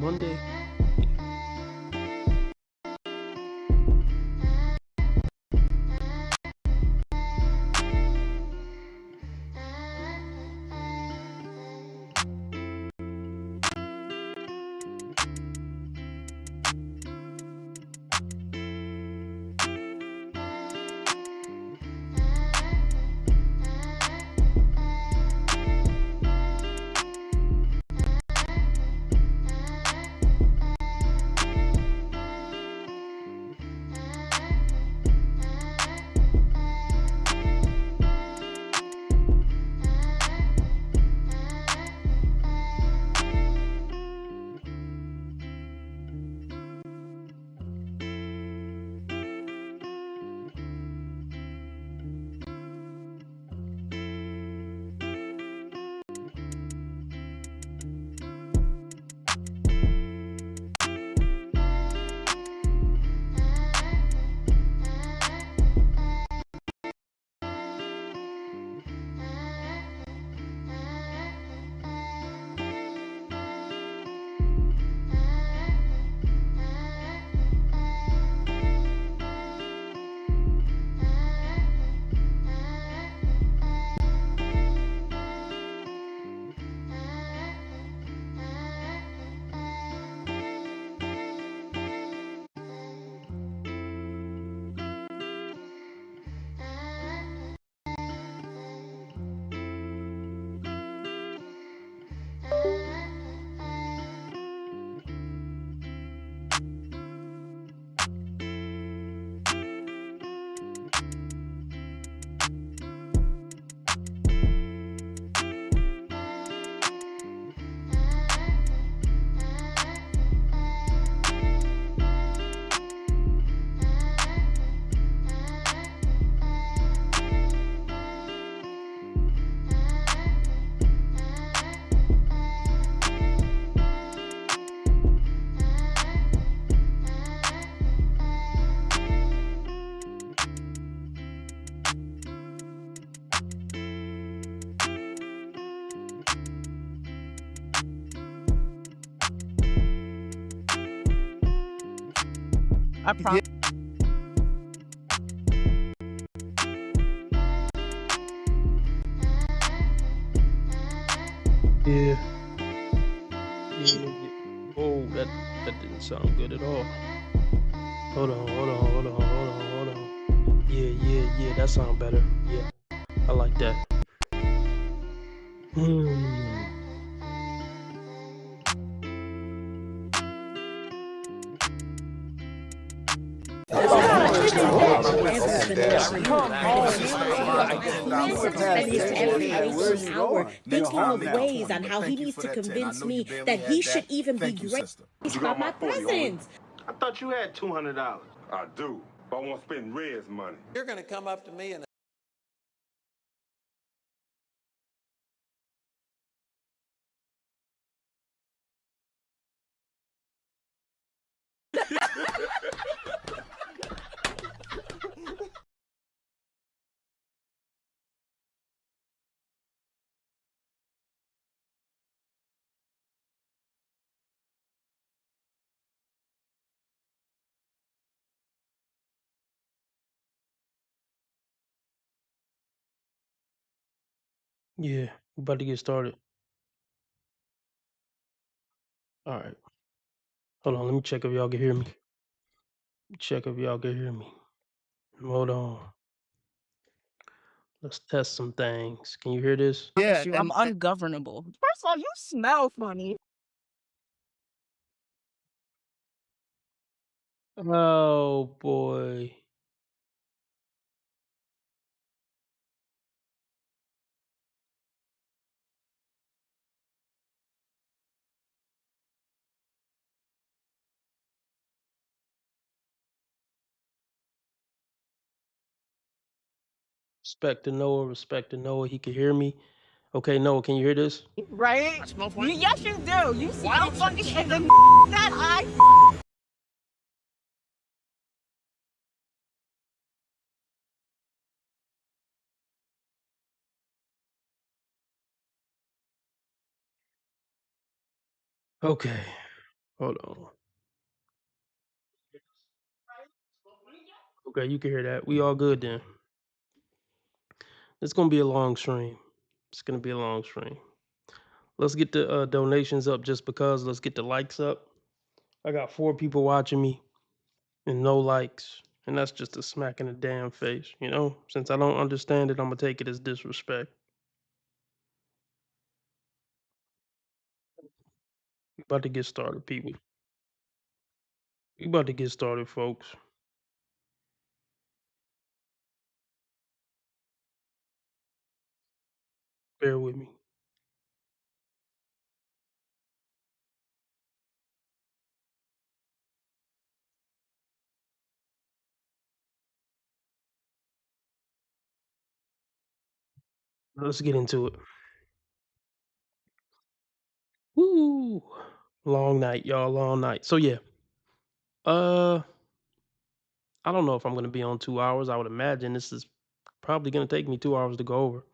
Monday. I promise. Yeah. Yeah. Oh, that didn't sound good at all. Hold on. Yeah. That sound better. Yeah. I like that. Thinking of ways on how he needs to convince me that he should even be graced by my presence. I thought you had $200. I do, but I won't spend Red's money. You're going to come up to me and Yeah, we about to get started. All right. Hold on, let me check if y'all can hear me. Check if y'all can hear me. Hold on. Let's test some things. Can you hear this? Yeah, I'm ungovernable. First of all, you smell funny. Oh boy. Respect to Noah. He can hear me. Okay, Noah, can you hear this? Right? Yes, you do. You see how funny and the that I. Okay. Hold on. Okay, you can hear that. We all good then. It's gonna be a long stream. It's gonna be a long stream. Let's get the donations up just because. Let's get the likes up. I got 4 people watching me and no likes. And that's just a smack in the damn face, you know? Since I don't understand it, I'm gonna take it as disrespect. We about to get started, people. We about to get started, folks. Bear with me. Let's get into it. Woo! Long night, y'all. Long night. So yeah. Uh I don't know if I'm gonna be on 2 hours. I would imagine this is probably gonna take me 2 hours to go over.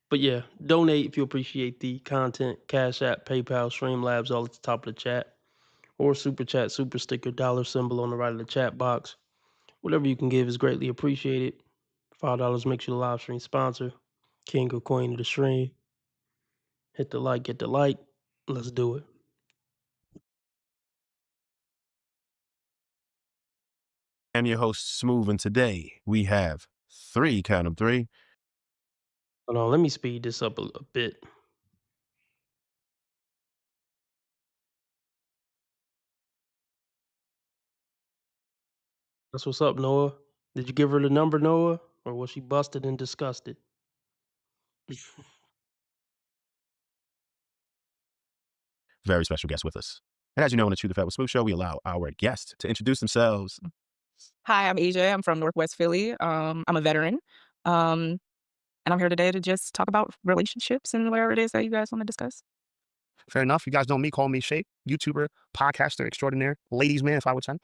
But yeah, donate if you appreciate the content. Cash App, PayPal, Streamlabs, all at the top of the chat. Or super chat, super sticker, dollar symbol on the right of the chat box. Whatever you can give is greatly appreciated. $5 makes you the live stream sponsor. King or queen of the stream. Hit the like, get the like. Let's do it. I'm your host, Smooth, and today we have 3, count 'em 3. Hold on, let me speed this up a bit. That's what's up, Noah. Did you give her the number, Noah? Or was she busted and disgusted? Very special guest with us. And as you know, on the Chew the Fat with Smooth show, we allow our guests to introduce themselves. Hi, I'm EJ. I'm from Northwest Philly. I'm a veteran. And I'm here today to just talk about relationships and whatever it is that you guys want to discuss. Fair enough. You guys know me. Call me Shape, YouTuber, podcaster extraordinaire, ladies' man, if I would say.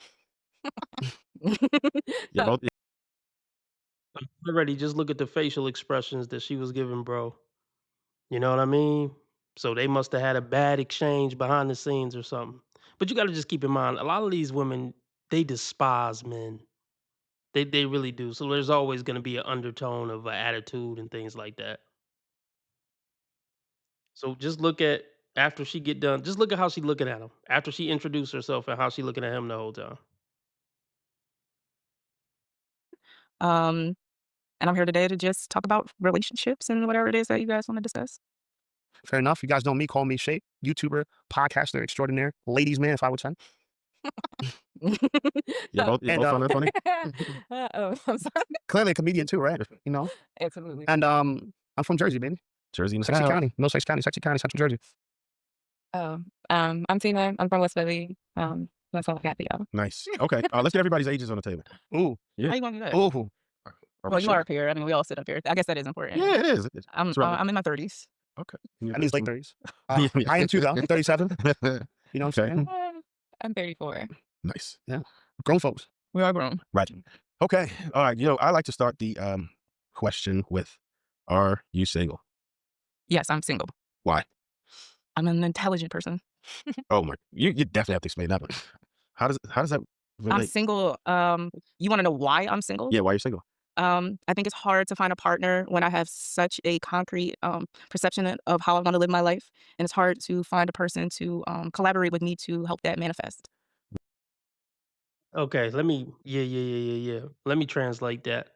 Yeah, both. Already, just look at the facial expressions that she was giving, bro. You know what I mean? So they must have had a bad exchange behind the scenes or something. But you gotta just keep in mind, a lot of these women, they despise men. They really do. So there's always gonna be an undertone of a attitude and things like that. So just look at after she get done, just look at how she looking at him. After she introduced herself and how she looking at him the whole time. Um, and I'm here today to just talk about relationships and whatever it is that you guys want to discuss. Fair enough. You guys know me. Call me Shape, YouTuber, podcaster extraordinaire, ladies' man, if I would say. Yeah, both, And, both find that funny. Oh, I'm sorry. Clearly a comedian too, right? You know? Absolutely. And I'm from Jersey, baby. Jersey in the Sexy South. County. Middlesex County, Sexy County, Central Jersey. I'm Tina. I'm from West Philly. That's all I got for y'all. Nice. Okay, let's get everybody's ages on the table. Ooh. Yeah. How you gonna do that? Ooh. Well, you are up here. I mean, we all sit up here. I guess that is important. Yeah, it is. I'm in my 30s. Okay. That means late 30s. Yeah. I am too, though. 37. You know what I'm Okay. saying? I'm 34. Nice. Grown folks. We are grown. Right. Okay. All right. I like to start the question with, are you single? Yes, I'm single. Why? I'm an intelligent person. Oh my, you definitely have to explain that one. How does that relate? I'm single. You want to know why I'm single? Yeah, why you're single? I think it's hard to find a partner when I have such a concrete perception of how I want to live my life, and it's hard to find a person to collaborate with me to help that manifest. Okay, let me yeah. Let me translate that.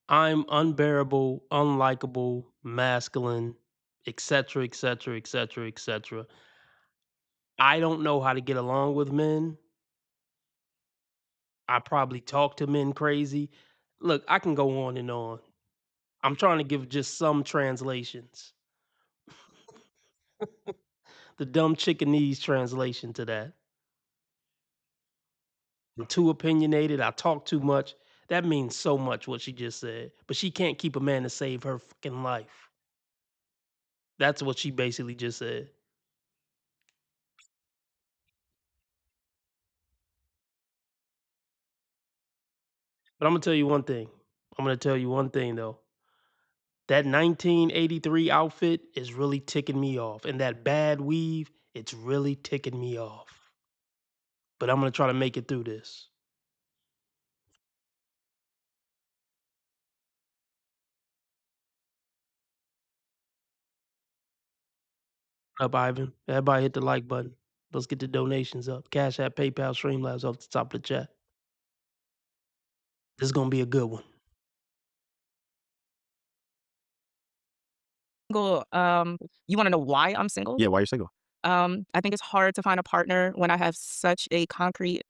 I'm unbearable, unlikable, masculine, etc., etc., etc., etc. I don't know how to get along with men. I probably talk to men crazy. Look, I can go on and on. I'm trying to give just some translations. The dumb chickenese translation to that. I'm too opinionated. I talk too much. That means so much what she just said. But she can't keep a man to save her fucking life. That's what she basically just said. But I'm gonna tell you one thing. I'm gonna tell you one thing though. That 1983 outfit is really ticking me off, and that bad weave It's really ticking me off. But I'm gonna try to make it through this. Up, Ivan. Everybody hit the like button. Let's get the donations up. Cash App, PayPal, Streamlabs off the top of the chat. This is gonna be a good one. Single, you wanna know why I'm single? Yeah, why you're single? I think it's hard to find a partner when I have such a concrete,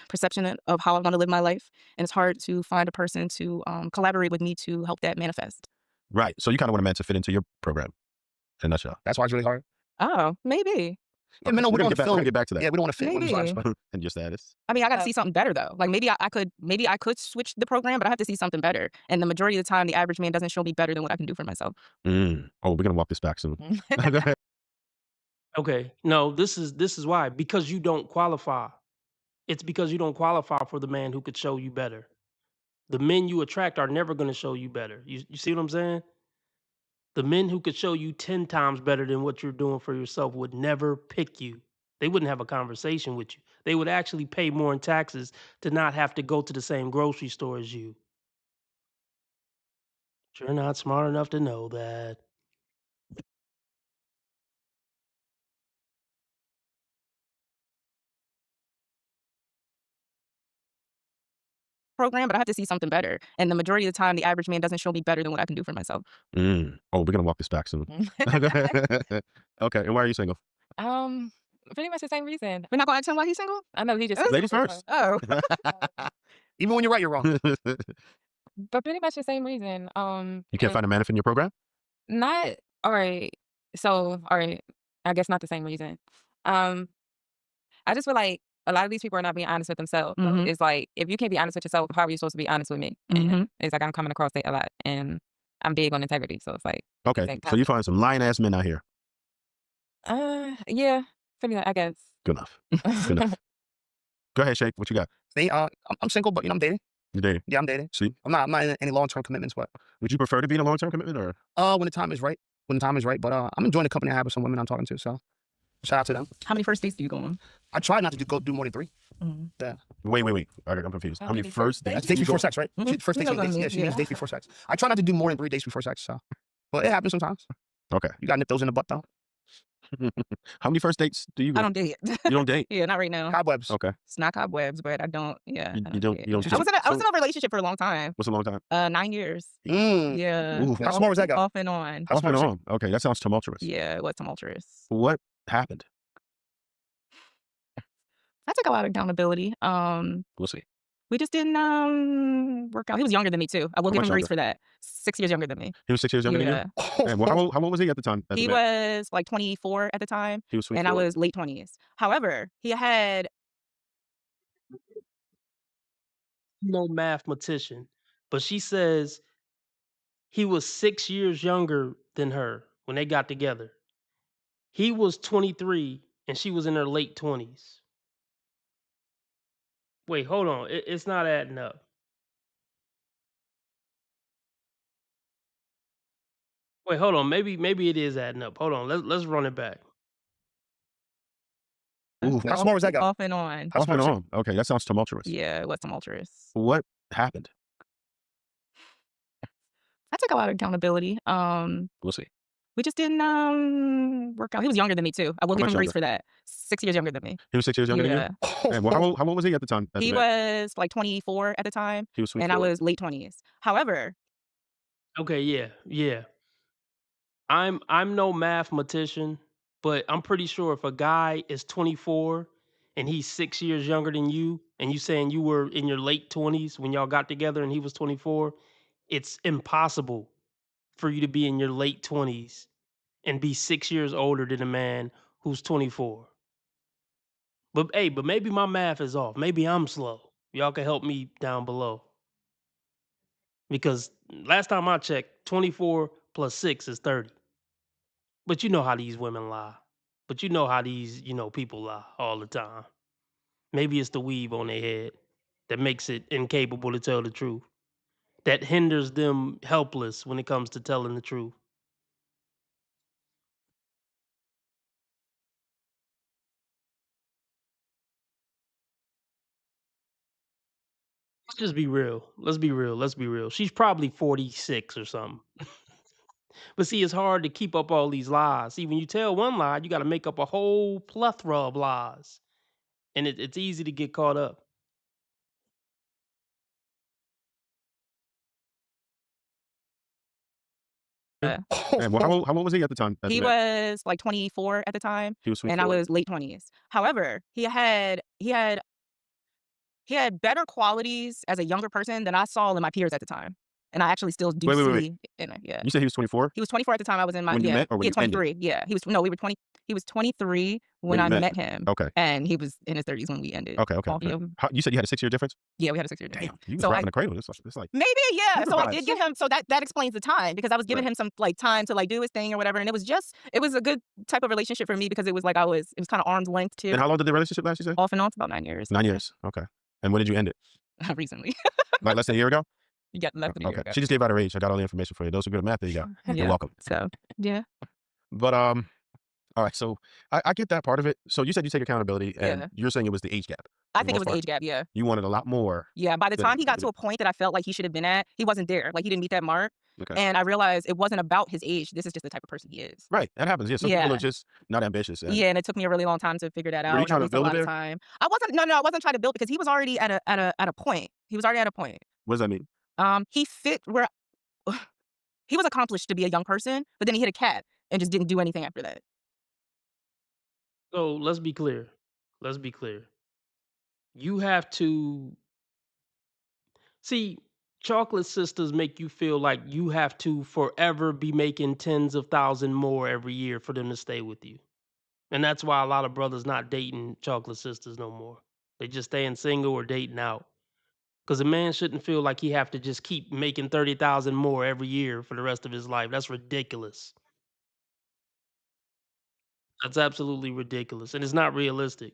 perception of how I wanna live my life, and it's hard to find a person to, collaborate with me to help that manifest. Right. So you kind of want a man to fit into your program in a nutshell. That's why it's really hard. Oh, maybe. Yeah, Okay, man, no, so we we're don't gonna feel get back to that. Yeah, we don't want to fit one Maybe. but And your status. I mean, I gotta see something better though. Like maybe I could switch the program, but I have to see something better. And the majority of the time, the average man doesn't show me better than what I can do for myself. Oh, we're gonna walk this back soon. Go ahead. Okay. No, this is why. Because you don't qualify. It's because you don't qualify for the man who could show you better. The men you attract are never gonna show you better. You see what I'm saying? The men who could show you 10 times better than what you're doing for yourself would never pick you. They wouldn't have a conversation with you. They would actually pay more in taxes to not have to go to the same grocery store as you. But you're not smart enough to know that. Program, but I have to see something better. And the majority of the time, the average man doesn't show me better than what I can do for myself. Oh, we're gonna walk this back soon. Go ahead. Okay, and why are you single? Um, Pretty much the same reason. We're not gonna ask him why he's single? I know he just Ladies first. Oh. even when you're right, you're wrong. but pretty much the same reason. You can't find a man to fit in your program? Not all right. So all right, I guess not the same reason. Um, I just feel like a lot of these people are not being honest with themselves. Mhm. It's like if you can't be honest with yourself, how are you supposed to be honest with me? Mhm. And it's like I'm coming across it a lot, and I'm big on integrity. So it's like, Okay, Thank so God. you find some lying ass men out here. yeah, pretty much, I guess. Good enough. Good enough. Go ahead, Shake. What you got? Me, I'm single, but I'm dating. You dating? Yeah, I'm dating. See, I'm not in any long-term commitments, but would you prefer to be in a long term commitment or? when the time is right. When the time is right. But I'm enjoying the company I have with some women I'm talking to. So shout out to them. How many first dates do you go on? I try not to go do more than 3. Wait. I'm confused. How many first dates? That's dates you before go- sex, right? Mhm. First You dates, know what I dates. mean, Yeah, she means yeah. dates before sex. I try not to do more than 3 dates before sex. So, but it happens sometimes. Okay. You got to nip those in the butt though. How many first dates do you go? I don't date. You don't date? Yeah, not right now. Cobwebs. Okay. It's not cobwebs, but I don't. Yeah, You I don't- date. you don't I was in a so- relationship for a long time. What's a long time? 9 years. Mm. Yeah. Ooh, How smart was that go? Off and on. How Off and smart on. Okay, that sounds tumultuous. Yeah, it was tumultuous. What happened? I took a lot of accountability. We'll see. We just didn't work out. He was younger than me too. I will How give much him grace younger? for that. 6 years younger than me. He was 6 years younger than you? Yeah. And well, how old was he at the time? as a He man? was like 24 at the time, He was and I 24. was late 20s. However, he had No mathematician, but she says he was 6 years younger than her when they got together. He was 23 and she was in her late 20s. Wait, hold on. It's not adding up. Wait, hold on. Maybe it is adding up. Hold on. Let's run it back. Ooh, How smart was that go? off and on. How off and smart was on. Okay, that sounds tumultuous. Yeah, it was tumultuous. What happened? I took a lot of accountability. We'll see. We just didn't work out. He was younger than me too. I will How give much him grace younger? for that. 6 years younger than me. He was 6 years younger Yeah. than you? And well, how old was he at the time? as a He man? was like 24 at the time, He was 24. and I was late 20s. However, Okay, yeah. I'm no mathematician, but I'm pretty sure if a guy is 24 and he's 6 years younger than you, and you saying you were in your late 20s when y'all got together and he was 24, it's impossible for you to be in your late 20s and be 6 years older than a man who's 24. But hey, but maybe my math is off. Maybe I'm slow. Y'all can help me down below. Because last time I checked, 24 plus 6 is 30. But you know how these women lie. But you know how these, people lie all the time. Maybe it's the weave on their head that makes it incapable to tell the truth. That hinders them helpless when it comes to telling the truth. Let's just be real. Let's be real. Let's be real. She's probably 46 or something. But see, it's hard to keep up all these lies. See, when you tell one lie, you got to make up a whole plethora of lies, and it's easy to get caught up. And how old was he at the time? He was like 24 at the time, He was and I 24. was late 20s. However, he had better qualities as a younger person than I saw in my peers at the time, and I actually still do Wait. see. Yeah, You said he was 24 he was 24 at the time. I was in my when you met, or when yeah, you ended? 23. Yeah, he was no, we were 20. He was 23 when you I met. met him, Okay. and he was in his 30s when we ended. Okay. All of How, you said you had a 6-year difference? Yeah, we had a 6-year difference. Damn, you was So driving a cradle. It's like maybe, yeah. You So I survived. did give him. So that explains the time, because I was giving Right. him some like time to like do his thing or whatever, and it was a good type of relationship for me, because it was like it was kind of arm's length too. And how long did the relationship last? You said Off and on for about 9 years. 9 years. Okay. And when did you end it? Recently. Like less than a year ago? You got less than a year Okay. ago. She just gave out her age. I got all the information for you. Those who are good at math, there you go. You're Yeah. welcome. So yeah. But all right. So I get that part of it. So you said you take accountability, and Yeah. you're saying it was the age gap. I for the think it most was the part. age gap. Yeah. You wanted a lot more. Yeah. By the than- time he got to a point that I felt like he should have been at, he wasn't there. Like he didn't meet that mark. Okay. And I realized it wasn't about his age. This is just the type of person he is. Right. That happens. Yeah. Some Yeah. people are just not ambitious. And Yeah, and it took me a really long time to figure that out. Were you and trying to I wasted build a it lot of there? time. I wasn't. No, I wasn't trying to build, because he was already at a point. He was already at a point. What does that mean? He fit where he was accomplished to be a young person, but then he hit a cap and just didn't do anything after that. So let's be clear. Let's be clear. You have to see, chocolate sisters make you feel like you have to forever be making tens of thousands more every year for them to stay with you. And that's why a lot of brothers not dating chocolate sisters no more. They just staying single or dating out. Because a man shouldn't feel like he have to just keep making 30,000 more every year for the rest of his life. That's ridiculous. That's absolutely ridiculous, and it's not realistic.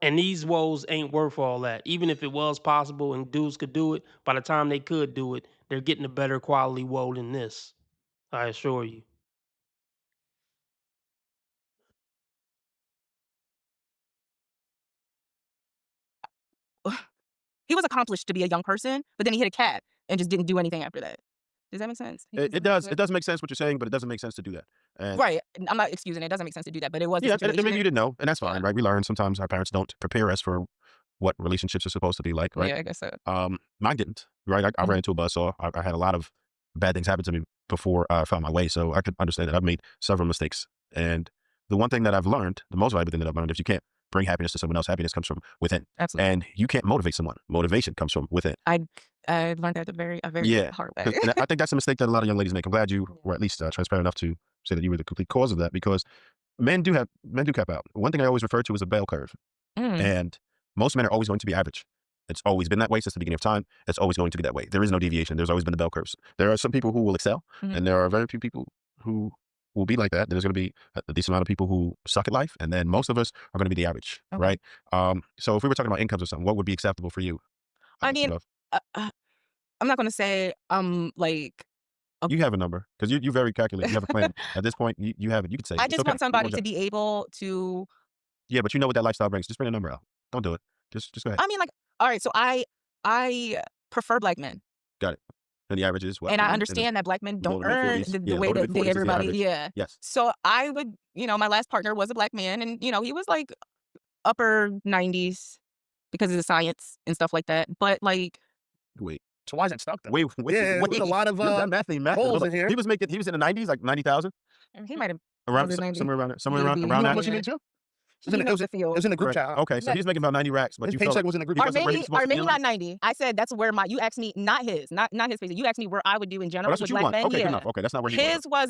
And these woes ain't worth all that. Even if it was possible and dudes could do it, by the time they could do it, they're getting a better quality woe than this. I assure you. He was accomplished to be a young person, but then he hit a cap and just didn't do anything after that. Does that make sense? It does. It does make sense what you're saying, but it doesn't make sense to do that. And Right. I'm not excusing it. It doesn't make sense to do that, but it was the yeah, and situation. maybe you didn't know, and that's fine, Yeah. right? We learn sometimes our parents don't prepare us for what relationships are supposed to be like, right? Yeah, I guess so. Mine didn't, right? I Mhm. ran into a buzzsaw. I had a lot of bad things happen to me before I found my way, so I could understand that I've made several mistakes. And the one thing that I've learned, the most valuable thing that I've learned, is you can't bring happiness to someone else. Happiness comes from within, Absolutely. and you can't motivate someone. Motivation comes from within. I learned that a very Yeah. hard way. And I think that's a mistake that a lot of young ladies make. I'm glad you were at least transparent enough to say that you were the complete cause of that, because men do cap out. One thing I always refer to is a bell curve, Mm. and most men are always going to be average. It's always been that way since the beginning of time. It's always going to be that way. There is no deviation. There's always been the bell curves. There are some people who will excel, Mhm. and there are very few people who will be like that. There's going to be a decent amount of people who suck at life, and then most of us are going to be the average, Okay. right? So if we were talking about incomes or something, what would be acceptable for you? I mean, Love? I'm not gonna say like You have a number because you're very calculated. You have a plan. At this point, you have it. You can say it. I It's just okay. want somebody You to be able to. Yeah, but you know what that lifestyle brings. Just bring a number out. Don't do it. Just go ahead. I mean, like, all right. So I prefer black men, Got it. And the average is what? and I In the understand that black men low don't to mid-40s? earn the Yeah, way low to that mid-40s is the everybody. average. Yeah. Yes. So I would, my last partner was a black man, and he was like upper 90s because of the science and stuff like that. But like, Wait. So why is that stuck then? Wait. Yeah, there's a lot of that math ain't math. holes Hold in up. here. He was in the 90s, like 90,000, he might have. around Was it 90? somewhere around there, somewhere He would around be- around You know that. how much he made too? It was in He knows the- the field. it was in the group Correct. chat. Okay, so he's making about 90 racks, but His you paycheck felt was in the group Or because chat. of where he maybe, was supposed or to be maybe in not life. 90. I said that's where you asked me, not his paycheck. You asked me where I would do in Oh, general that's with what you black want. men. Okay, good Yeah. enough. Okay, that's not where he was. His was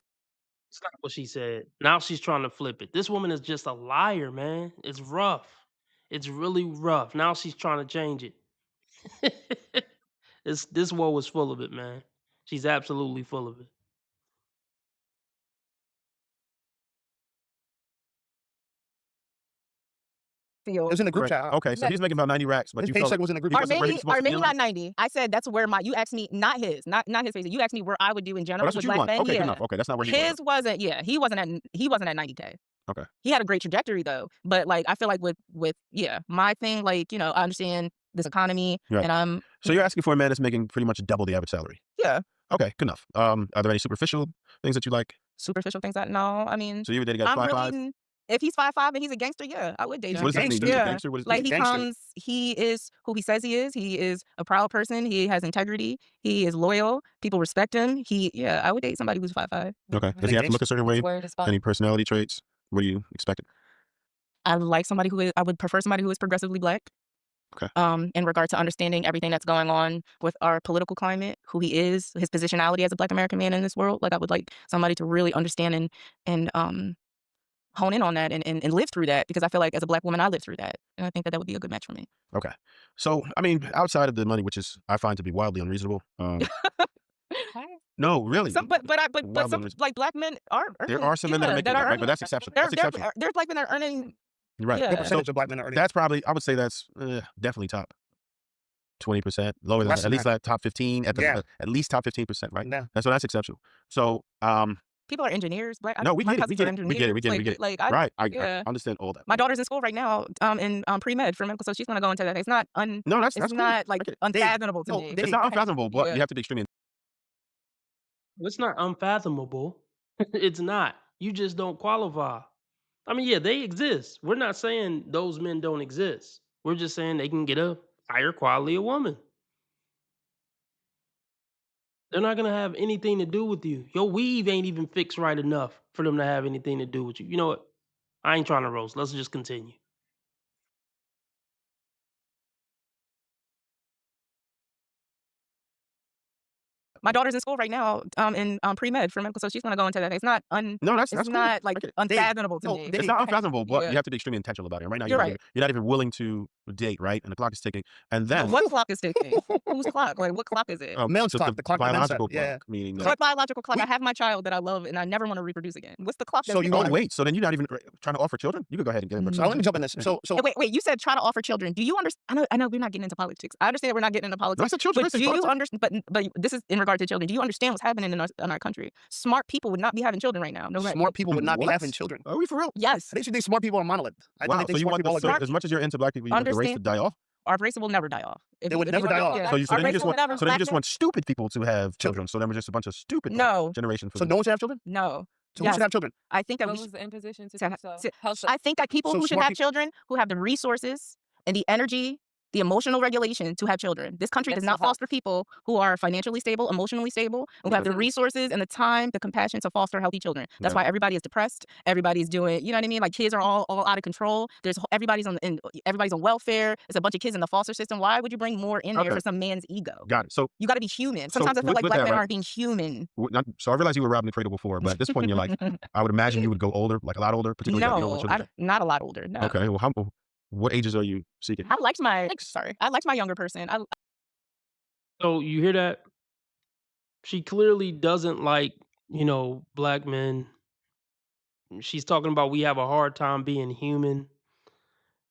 It's not what she said. Now she's trying to flip it. This woman is just a liar, man. It's rough. It's really rough. Now she's trying to change it. This woe is full of it, man. She's absolutely full of it. It field. was in the group Correct. chat. Okay, so he's making about 90 racks, but His you felt paycheck was in the group because chat. of where he was supposed Or to be maybe in not life. 90. I said that's where you asked me, not his paycheck. You asked me where I would do in Oh, general that's with what you black want. men. Okay, Yeah. good enough. Okay, that's not where he was. His wasn't. Yeah, he wasn't at 90K. Okay. He had a great trajectory though, but like I feel like with my thing, like I understand this economy, Right. and I'm So you're asking for a man that's making pretty much double the average salary. yeah, Okay, good enough. Are there any superficial things that you like? superficial things that no, I mean, So you would date a guy I'm 5'5"? really if he's 5'5" and he's a gangster, yeah, I would date He's So him. what does that mean? gangster. He's a Yeah. gangster? What is Like He's a gangster. he is who he says he is. He is a proud person. He has integrity. He is loyal. People respect him. Yeah, I would date somebody who's 5'5". Okay. Does a he have to look gangster. a certain way? Word is fun. Any personality traits? What do you expect? I like somebody I would prefer somebody who is progressively black. Okay. In regard to understanding everything that's going on with our political climate, who he is, his positionality as a Black American man in this world. Like I would like somebody to really understand and hone in on that and live through that, because I feel like as a Black woman I lived through that, and I think that would be a good match for me. Okay. So, I mean, outside of the money, which is I find to be wildly unreasonable. No, really. Some, but Wildly some unreasonable. like Black men are There earning, are some men that are making that, right? But that's exceptional. That's exceptional. there's Black men that are earning. Right. Yeah. What So percentage of black men are earning? that's probably, I would say that's definitely top 20%, lower than Less that, at than least that. like top 15, Yeah. at least top 15%, right? Yeah. That's exceptional. So, People are engineers. no, we my get it. We cousins get are it. We get it. We get it. We get engineers. it. Like, Right. I yeah. understand all that. My daughter's in school right now, in pre-med for medical, so she's gonna go into that. It's not No, that's it's cool. not like I get it. unfathomable to no, me. they- It's not unfathomable, but Yeah. you have to be extremely It's not unfathomable. It's not. You just don't qualify. I mean, yeah, they exist. We're not saying those men don't exist. We're just saying they can get a higher quality of woman. They're not gonna have anything to do with you. Your weave ain't even fixed right enough for them to have anything to do with you. You know what? I ain't trying to roast. Let's just continue. My daughter's in school right now, in pre-med for medical, so she's gonna go into that. It's not No, that's it's cool. not like I get it. unfathomable to no, me. they- It's not unfathomable, but Yeah. you have to be extremely intentional about it. And right now, You're you're not even willing to date, right? And the clock is ticking. And then What clock is ticking? Whose clock? Like what clock is it? Mel's so clock, the clock that Mel said, biological yeah. clock, meaning What that. biological clock? We- I have my child that I love and I never want to reproduce again. What's the clock? So that's you ticking? wanna- Wait, so then you're not even trying to offer children? You could go ahead and get them. So let me jump in this. So Wait, you said try to offer children. Do you understand? I know we're not getting into politics. I understand we're not getting into No, I politics. said children. I But said do you politics. understand? But this is in regard to children. Do you understand what's happening in our country? Smart people would not be having children right now. No, right? smart people would not be What? having children. Are we for real? Yes, I think smart people are monolith. I Wow. think they So think you smart want people are so great. as much as you're into black people, you want the race to Understand. die off? our race will never die off. They would never die off. So you our race just will want never so then you black just men- want stupid people to have children. So then we're just a bunch of stupid No, generation. For So no one should have children? no. So who Yes. should have children? I think that What we was in position to to do ha- so? to- Help I think that people So who should smart have peop- children, who have the resources and the energy, the emotional regulation to have children. This country does Mental not health. foster people who are financially stable, emotionally stable, who have the Mhm. resources and the time, the compassion to foster healthy children. That's Yeah. why everybody is depressed. Everybody's doing, you know what I mean? Like kids are all out of control. Everybody's on welfare. There's a bunch of kids in the foster system. Why would you bring more in there Okay. for some man's ego? Got it. So You got to be human. So Sometimes I feel with- like with black that, men right? aren't being human. so I realized you were robbing the cradle before, but at this point in your life, I would imagine you would go older, like a lot older, particularly like, you don't want No, children. not a lot older. No. Okay. Well, what ages are you seeking? I liked my younger person. So you hear that? She clearly doesn't like, black men. She's talking about we have a hard time being human.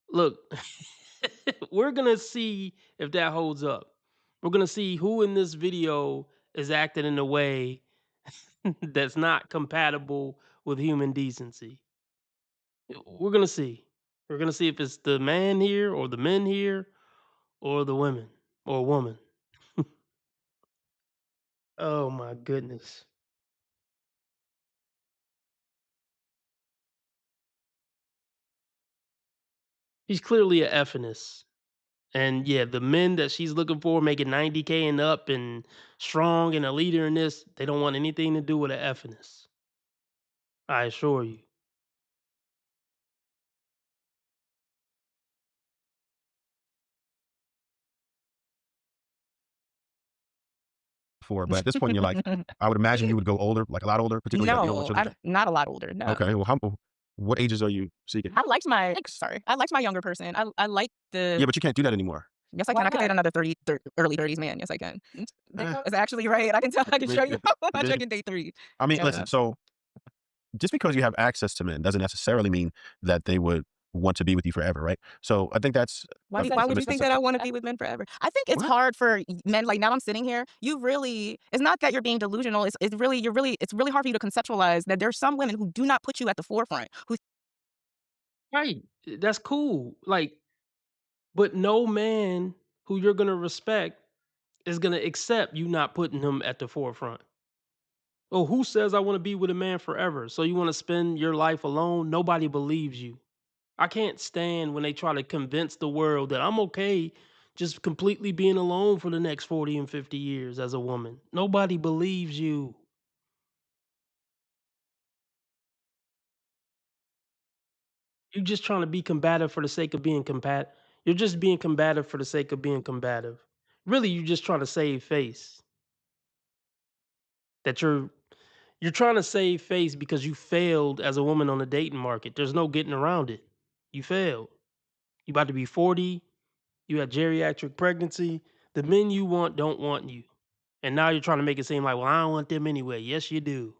Look, we're gonna see if that holds up. We're gonna see who in this video is acting in a way that's not compatible with human decency. We're gonna see. We're gonna see if it's the man here or the men here or the women or woman. Oh my goodness. She's clearly a effiness. And yeah, the men that she's looking for making 90K and up and strong and a leader in this, they don't want anything to do with a effiness. I assure you. Before, but at this point in your life, I would imagine you would go older, like a lot older, particularly like, you don't want No, children. not a lot older. No. Okay. Well, what ages are you seeking? I liked my younger person. I like the. Yeah, but you can't do that anymore. Yes, I Why can. I can date not? another early 30s man. Yes, I can. Eh. It's actually right. I can tell. I can show you how much I Yeah. can date 3. I mean, Yeah. listen, so just because you have access to men doesn't necessarily mean that they would want to be with you forever, right? So I think that's Why a would you think misconception. that I want to be with men forever? I think it's What? hard for men. Like now I'm sitting here. It's not that you're being delusional. It's really hard for you to conceptualize that there's some women who do not put you at the forefront. Who Right. That's cool. Like, but no man who you're gonna respect is gonna accept you not putting him at the forefront. Oh, who says I want to be with a man forever? So you want to spend your life alone? Nobody believes you. I can't stand when they try to convince the world that I'm okay just completely being alone for the next 40 and 50 years as a woman. Nobody believes you. You're just trying to be combative for the sake of being combative. You're just being combative for the sake of being combative. Really, you're just trying to save face. That you're trying to save face because you failed as a woman on the dating market. There's no getting around it. You failed. You about to be 40. You had geriatric pregnancy. The men you want don't want you. And now you're trying to make it seem like, well, I don't want them anyway. Yes, you do.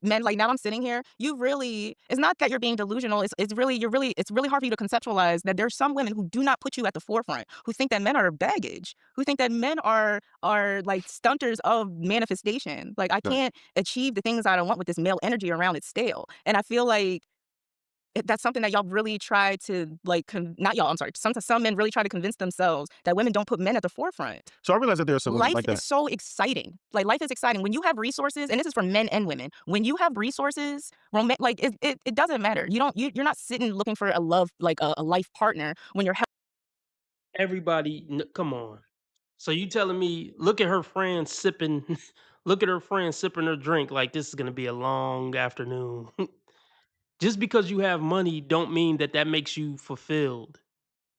Men like now I'm sitting here, you really it's not that you're being delusional. It's really it's really hard for you to conceptualize that there's some women who do not put you at the forefront, who think that men are baggage, who think that men are like stunters of manifestation. Like I Right. can't achieve the things I don't want with this male energy around, it's stale. And I feel like that's something that y'all really try to like not y'all, I'm sorry. Some men really try to convince themselves that women don't put men at the forefront. So I realize that there are some women Life like is that. so exciting. Like life is exciting when you have resources, and this is for men and women. When you have resources, like it doesn't matter. You're not sitting looking for a love like a life partner when you're Everybody, come on. So you telling me, look at her friend sipping, look at her friend sipping her drink like this is gonna be a long afternoon. Just because you have money don't mean that that makes you fulfilled.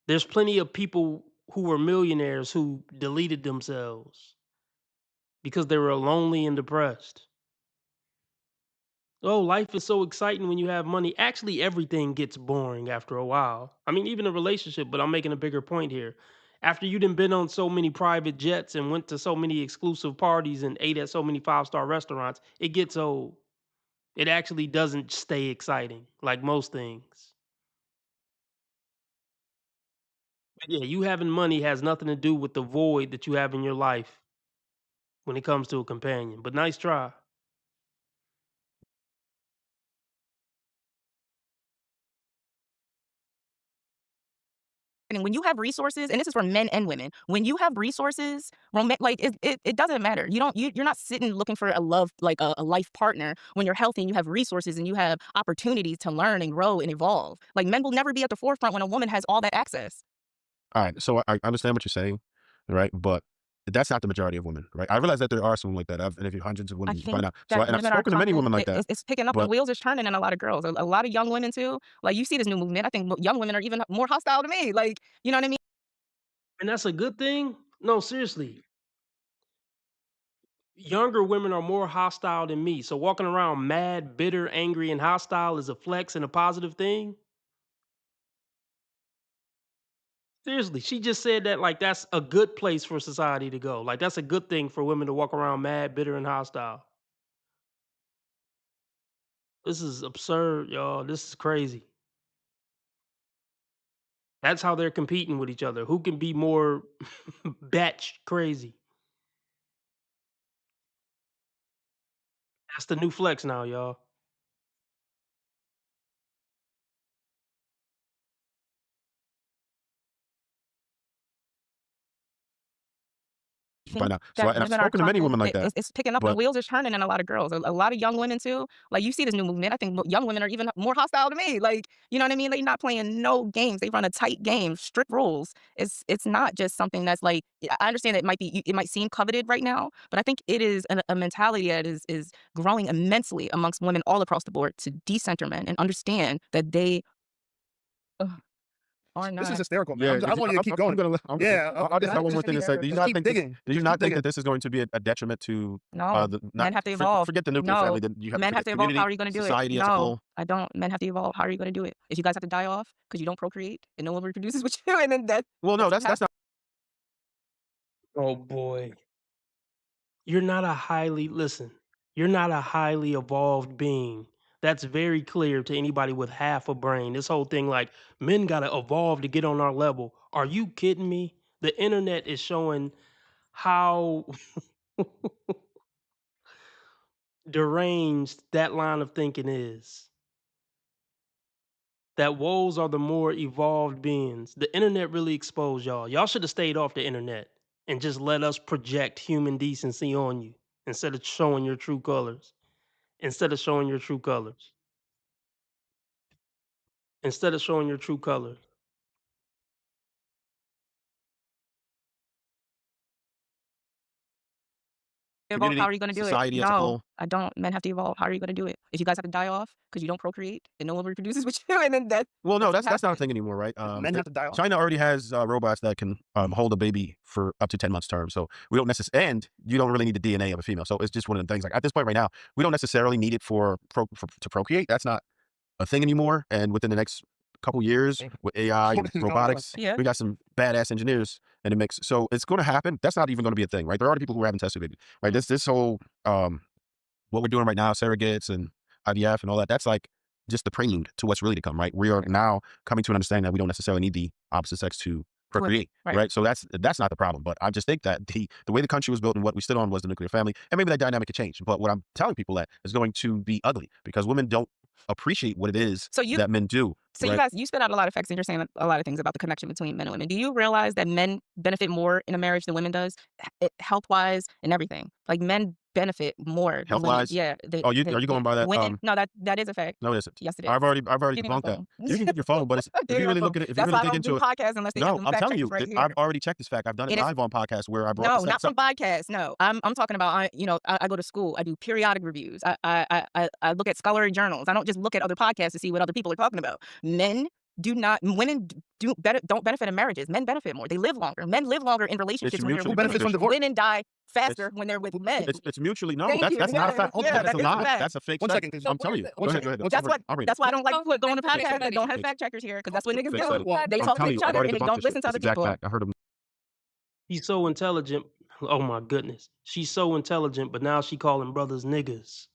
There's plenty of people who were millionaires who deleted themselves because they were lonely and depressed. Oh, life is so exciting when you have money. Actually, everything gets boring after a while. I mean, even a relationship, but I'm making a bigger point here. After you done been on so many private jets and went to so many exclusive parties and ate at so many five-star restaurants, it gets old. It actually doesn't stay exciting like most things. But yeah, you having money has nothing to do with the void that you have in your life when it comes to a companion. But nice try. and when you have resources, and this is for men and women, when you have resources, like it doesn't matter. You're not sitting looking for a love like a life partner when you're healthy and you have resources and you have opportunities to learn and grow and evolve. Like men will never be at the forefront when a woman has all that access. All right. So I understand what you're saying, right? But that's not the majority of women, right? I realize that there are some like that. I've interviewed hundreds of I women think by now. that And I've women are spoken to many conscious. women like that. It's picking up. The But wheels is turning in a lot of girls. A lot of young women too. Like you see this new movement. I think young women are even more hostile to me. Like you know what I mean? And that's a good thing? No, seriously. Younger women are more hostile than me. So walking around mad, bitter, angry, and hostile is a flex and a positive thing? Seriously, she just said that like that's a good place for society to go. Like that's a good thing for women to walk around mad, bitter, and hostile. This is absurd, y'all. This is crazy. That's how they're competing with each other. Who can be more batch crazy? That's the new flex now, y'all. by Think now. that And I've women are spoken to many conscious. women like that. It's picking up. The But wheels is turning in a lot of girls. A lot of young women too. Like you see this new movement. I think young women are even more hostile to me. Like you know what I mean? They're not playing no games. They run a tight game, strict rules. It's not just something that's like I understand that it might seem coveted right now, but I think it is a mentality that is growing immensely amongst women all across the board to decenter men and understand that they ugh, are This is not. hysterical, man. yeah, I want you to keep going. gonna. Yeah, I'll just I have one more just thing keep to say. Do you just not keep think this? digging. Do you Just not keep think digging. that this is going to be a detriment to No, the not men have to evolve. forget the nuclear No, family? Then you have to men have forget to the evolve. How community, are you going to do it? society as a No, whole. I don't. Men have to evolve. How are you going to do it? If you guys have to die off because you don't procreate and no one reproduces with you, and then Well, no, that's what that's happens. not. Oh boy. You're not a highly listen, you're not a highly evolved being. That's very clear to anybody with half a brain. This whole thing like men gotta evolve to get on our level. Are you kidding me? The internet is showing how deranged that line of thinking is. That wolves are the more evolved beings. The internet really exposed y'all. Y'all should have stayed off the internet and just let us project human decency on you instead of showing your true colors. Instead of showing your true colors. Instead of showing your true colors. Evolve, how Community, are you gonna do it? society as a No, whole. I don't. Men have to evolve. How are you gonna do it? If you guys have to die off because you don't procreate and no one reproduces with you, and then that Well, no, doesn't that's not a happen. thing anymore, right? Men have to die off. China already has robots that can hold a baby for up to 10 months term. So we don't necessarily, and you don't really need the DNA of a female. So it's just one of the things. Like at this point right now, we don't necessarily need it to procreate. That's not a thing anymore. And within the next couple years with AI and robotics, Yeah. we got some badass engineers in the mix. So it's going to happen. That's not even going to be a thing, right? There are already people who haven't tested it, right? This whole what we're doing right now, surrogates and IVF and all that, that's like just the prelude to what's really to come, right? We are now coming to an understanding that we don't necessarily need the opposite sex to procreate, Right. right? So that's not the problem. But I just think that the way the country was built and what we stood on was the nuclear family, and maybe that dynamic could change. But what I'm telling people that is going to be ugly because women don't appreciate what it is So you, that men do. so you right? guys, you spit out a lot of facts and you're saying a lot of things about the connection between men and women. Do you realize that men benefit more in a marriage than women does, health wise and everything? Like men benefit more than women. Health-wise? Yeah. Oh, are you going by that? Women, no, that is a fact. No, it isn't. Yes, it is. I've already Give me my debunked that. phone. You can get your phone, but if Give me you my really phone. look at it, if you That's really why I dig don't into do it, podcasts unless they have no, them I'm fact telling you, checkers right I've here. already checked this fact. I've done it It is- live on podcasts where I brought No, this not up. from podcasts. No, I'm talking about. I go to school. I do periodic reviews. I look at scholarly journals. I don't just look at other podcasts to see what other people are talking about. Women don't benefit in marriages. Men benefit more. They live longer. Men live longer in relationships when they're mutually with benefits from women. divorce? Women die faster when they're with men. It's mutually no. Thank That's you. not a Yeah, fact. yeah, That's that a is a lie. fact. That's a fake. One fact. second, 'cause I'm telling you. one Go second. ahead. One Go second. ahead. I'll read it. That's why I don't like So- going to Fake podcasts that study. don't have Fake fact checkers here, because that's what Fake niggas study. do. Well, They I'm talk to telling each you, I've other already and they debunked don't this listen shit. to It's other exact people. fact. I heard them. She's so intelligent. Oh my goodness. She's so intelligent, but now she calling brothers niggas.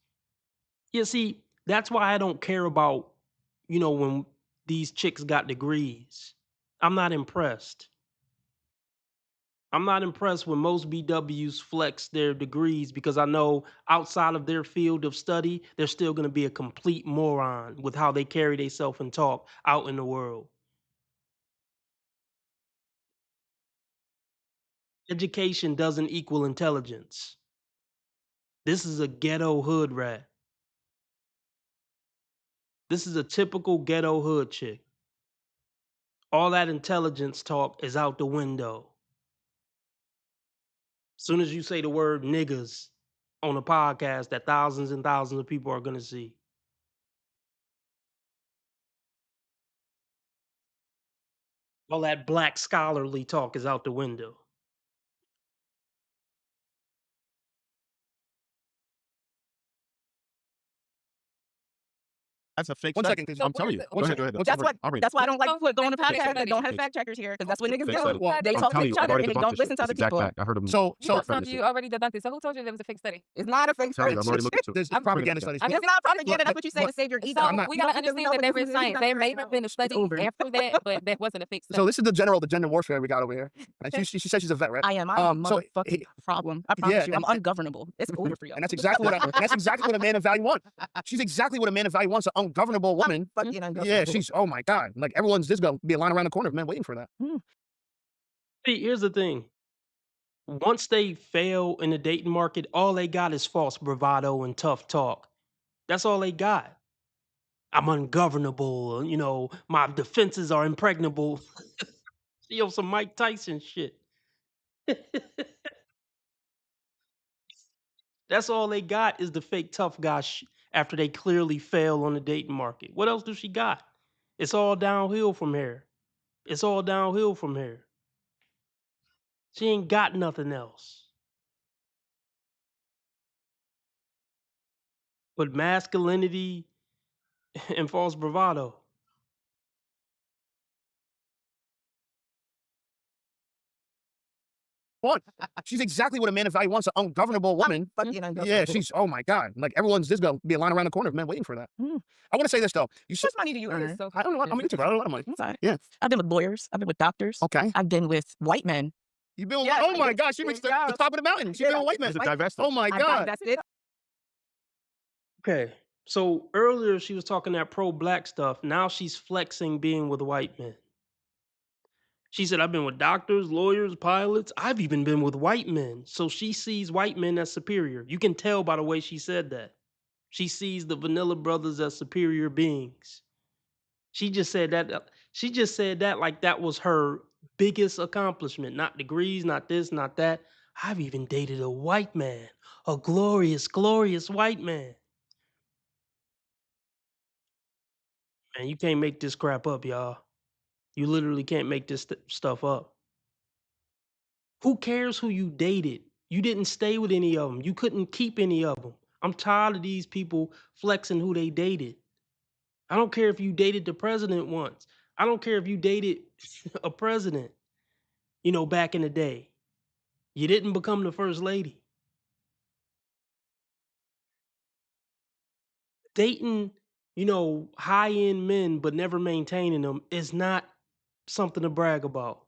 Yeah, see, that's why I don't care about, when these chicks got degrees. I'm not impressed. I'm not impressed when most BWs flex their degrees because I know outside of their field of study, they're still going to be a complete moron with how they carry themselves and talk out in the world. Education doesn't equal intelligence. This is a ghetto hood rat. This is a typical ghetto hood chick. All that intelligence talk is out the window. Soon as you say the word niggas on a podcast that thousands and thousands of people are going to see. All that black scholarly talk is out the window. That's a fake One study. second, 'cause- I'm telling you. One Go second. ahead. That's what. I'll read it. That's why I don't like going to Fake podcasts that study. don't have fact checkers here, because that's what niggas Fake do. study. They I'm talk to telling each you, I've other already and they debunked don't this listen shit. to It's other exact people. fact. I heard them. So You confirmed Furnace you it. already debunked it. So who told you there was a fake study? It's not a fake Tell study. you, I'm already looking into it. there's I'm propaganda pretty- studies. It's not propaganda. That's what you say to Look, save your ego. So I'm not- we gotta understand that there is science. There may have been a study after that, but that wasn't a fake study. So this is the gender warfare we got over here. And she said she's a vet, right? I am. I'm a so motherfucking he- problem. I promise Yeah, you, I'm and- ungovernable. It's over for you. And that's exactly what a man of value wants. She's exactly what a man of value wants, an ungovernable woman. Fucking Yeah, ungovernable. she's, oh my God. Like everyone's just gonna be a line around the corner of men waiting for that. See, here's the thing. Once they fail in the dating market, all they got is false bravado and tough talk. That's all they got. I'm ungovernable. My defenses are impregnable. Some Mike Tyson shit. That's all they got is the fake tough guy after they clearly fail on the dating market. What else do she got? It's all downhill from here. It's all downhill from here. She ain't got nothing else but masculinity and false bravado. She's exactly what a man of value wants, an ungovernable woman. Fucking Yeah, ungovernable. she's, oh my God. Like everyone's just gonna be a line around the corner of men waiting for that. Mm. I want to say this though. You How should, much money do you earn? So I don't know. I'm a YouTuber. I don't know a lot of money. I'm sorry. Yeah. I've been with lawyers. I've been with doctors. Okay. I've been with white men. You've been, Yeah, oh my yeah, God, she reached the yeah. top of the mountain. She's been a white man. It's a divest. Oh my I God. divested. Okay. So earlier she was talking that pro-black stuff. Now she's flexing being with white men. She said, I've been with doctors, lawyers, pilots. I've even been with white men. So she sees white men as superior. You can tell by the way she said that. She sees the Vanilla Brothers as superior beings. She just said that. She just said that like that was her biggest accomplishment. Not degrees, not this, not that. I've even dated a white man, a glorious, glorious white man. Man, you can't make this crap up, y'all. You literally can't make this stuff up. Who cares who you dated? You didn't stay with any of them. You couldn't keep any of them. I'm tired of these people flexing who they dated. I don't care if you dated the president once. I don't care if you dated a president, back in the day. You didn't become the first lady. Dating, high-end men but never maintaining them is not something to brag about.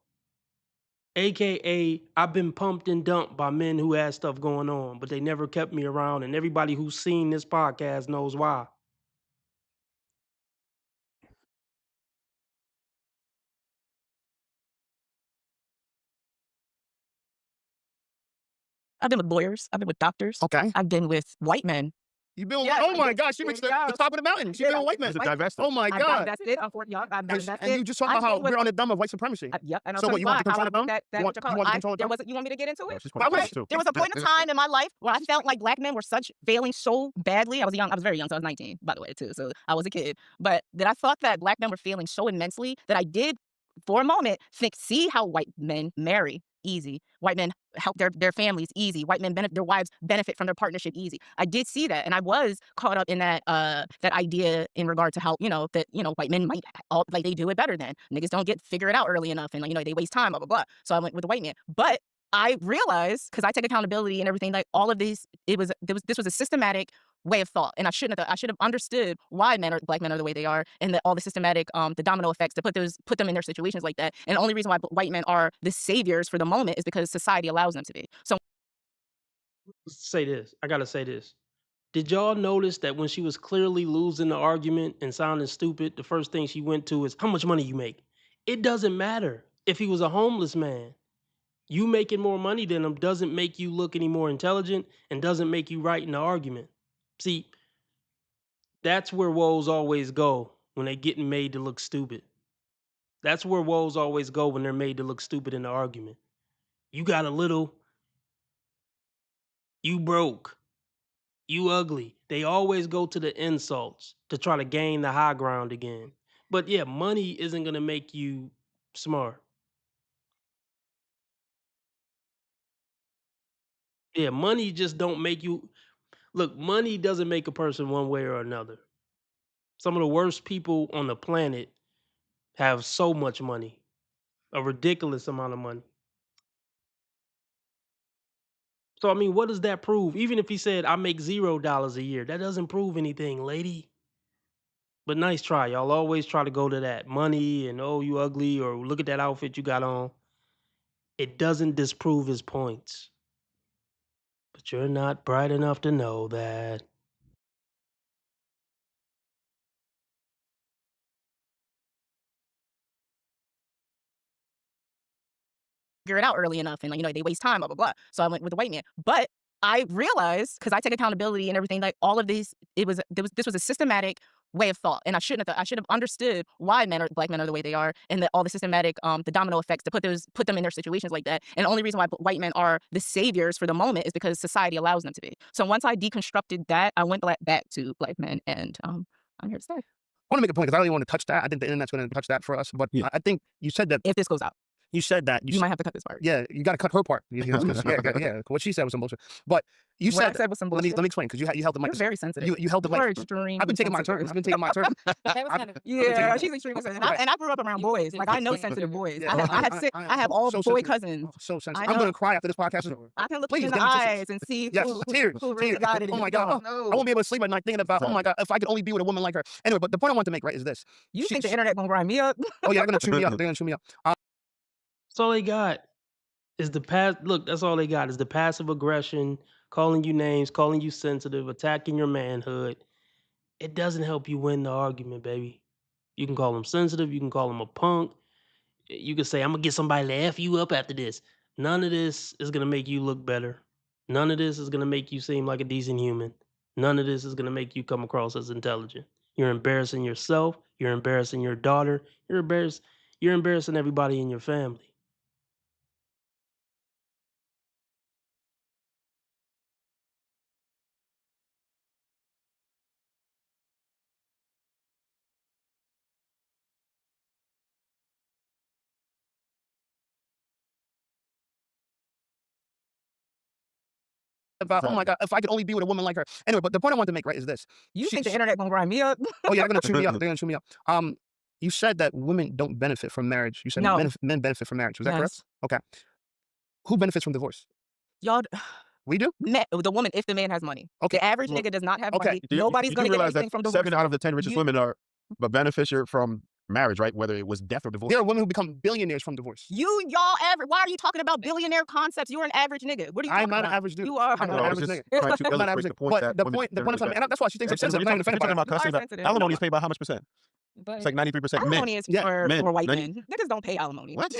AKA, I've been pumped and dumped by men who had stuff going on, but they never kept me around, and everybody who's seen this podcast knows why. I've been with lawyers. I've been with doctors. Okay. I've been with white men. You've been, Yes, oh I my did. gosh, she reached the Yeah. top of the mountain. She's Yeah, been a white man. It's a divestiture. Oh my I've God. divested. Unfortunately, I've divested. And you just talked I've about how been with- we're on the dumb of white supremacy. Yep. And I'll So tell what, you you want why, to control how I the dumb? put that You want what you call to it. control the There dumb? was you want me to get into No, it? she's pointing Okay. us too. There was a point in time in my life where I felt like black men were failing so badly. I was young. I was very young, so I was 19, by the way, too. So I was a kid. But that I thought that black men were failing so immensely that I did, for a moment, see how white men marry easy. White men help their families easy. White men their wives benefit from their partnership easy. I did see that, and I was caught up in that idea in regard to how white men might they do it better than niggas don't figure it out early enough, and they waste time, blah blah blah. So I went with the white man, but I realized, because I take accountability and everything, like all of these, this was a systematic way of thought, and I should have understood why black men are the way they are, and all the systematic the domino effects to put them in their situations like that. And the only reason why white men are the saviors for the moment is because society allows them to be. So Say this. I gotta say this. Did y'all notice that when she was clearly losing the argument and sounding stupid, the first thing she went to is how much money you make? It doesn't matter if he was a homeless man. You making more money than him doesn't make you look any more intelligent and doesn't make you right in the argument. See, that's where woes always go when they getting made to look stupid. That's where woes always go when they're made to look stupid in the argument. You got a little, you broke, you ugly. They always go to the insults to try to gain the high ground again. But yeah, money isn't going to make you smart. Yeah, money just don't make you look, money doesn't make a person one way or another. Some of the worst people on the planet have so much money, a ridiculous amount of money. So I mean, what does that prove? Even if he said I make $0 a year, that doesn't prove anything, lady. But nice try. Y'all always try to go to that money and oh, you ugly, or look at that outfit you got on. It doesn't disprove his points. But you're not bright enough to know that. figure it out early enough, and they waste time, blah blah blah. So I went with the white man, but I realized, because I take accountability and everything, like all of these, this was a systematic way of thought, and I should have understood why black men are the way they are, and all the systematic the domino effects to put them in their situations like that. And the only reason why white men are the saviors for the moment is because society allows them to be. So once I deconstructed that, I went back to black men, and I'm here to stay. I want to make a point because I really want to touch that. I think the internet's going to touch that for us. But Yeah. I think you said that. If this goes out, You said that. you might have to cut this part. Yeah, you got to cut her part. Yeah. What she said was some bullshit. But you What I said. said was some Let me bullshit. explain, because you held the mic. You're very sensitive. You held the You're mic. extremely I've been taking my turn. sensitive. That was kind of Yeah, she's extremely sensitive. And I grew up around You boys. did Like, I know say- sensitive boys. Yeah, I have all so boy sensitive. cousins. So sensitive. I I'm going know. to cry after this podcast is over. I can look Please, you in the give me tissues. eyes and see Yes, who tears. really tears. got it. Oh in my you. God. No. I won't be able to sleep at night thinking about, oh my God, if I could only be with a woman like her. Anyway, but the point I want to make, right, is this. You think the internet gonna grind me up? Oh, yeah, they're going to chew me up. They're going to chew me up. That's all they got is the past. Look, that's all they got is the passive aggression, calling you names, calling you sensitive, attacking your manhood. It doesn't help you win the argument, baby. You can call him sensitive, you can call him a punk. You can say, I'm gonna get somebody to F you up after this. None of this is gonna make you look better. None of this is gonna make you seem like a decent human. None of this is gonna make you come across as intelligent. You're embarrassing yourself, you're embarrassing your daughter, you're embarrassing everybody in your family. About, oh my God, if I could only be with a woman like her. Anyway, but the point I want to make, right, is this. You think the internet gonna grind me up? Oh yeah, they're gonna chew me up. They're gonna chew me up. You said that women don't benefit from marriage. You said No. men benefit from marriage. Was that correct? Yes. Okay. Who benefits from divorce? Y'all, We do? the woman, if the man has money. Okay. The average Well, nigga does not have okay. money. You Nobody's do gonna get realize anything that from divorce. 7 out of the 10 richest You- women are a beneficiary from marriage, right? Whether it was death or divorce. There are women who become billionaires from divorce. Y'all average. Why are you talking about billionaire concepts? You're an average nigga. What are you I'm talking not about? an average dude. You are. I'm No, not I an was average just nigga. trying to I'm not illustrate average the nigga. point But that the women point I'm generally trying to make, and that's why she thinks I'm And sensitive. when I'm not you're even talking offended by about that. custody, You are sensitive. alimony is But- paid by how much percent? But It's like 93%. Alimony is Yeah, for white 90 men. Niggas don't pay alimony. What?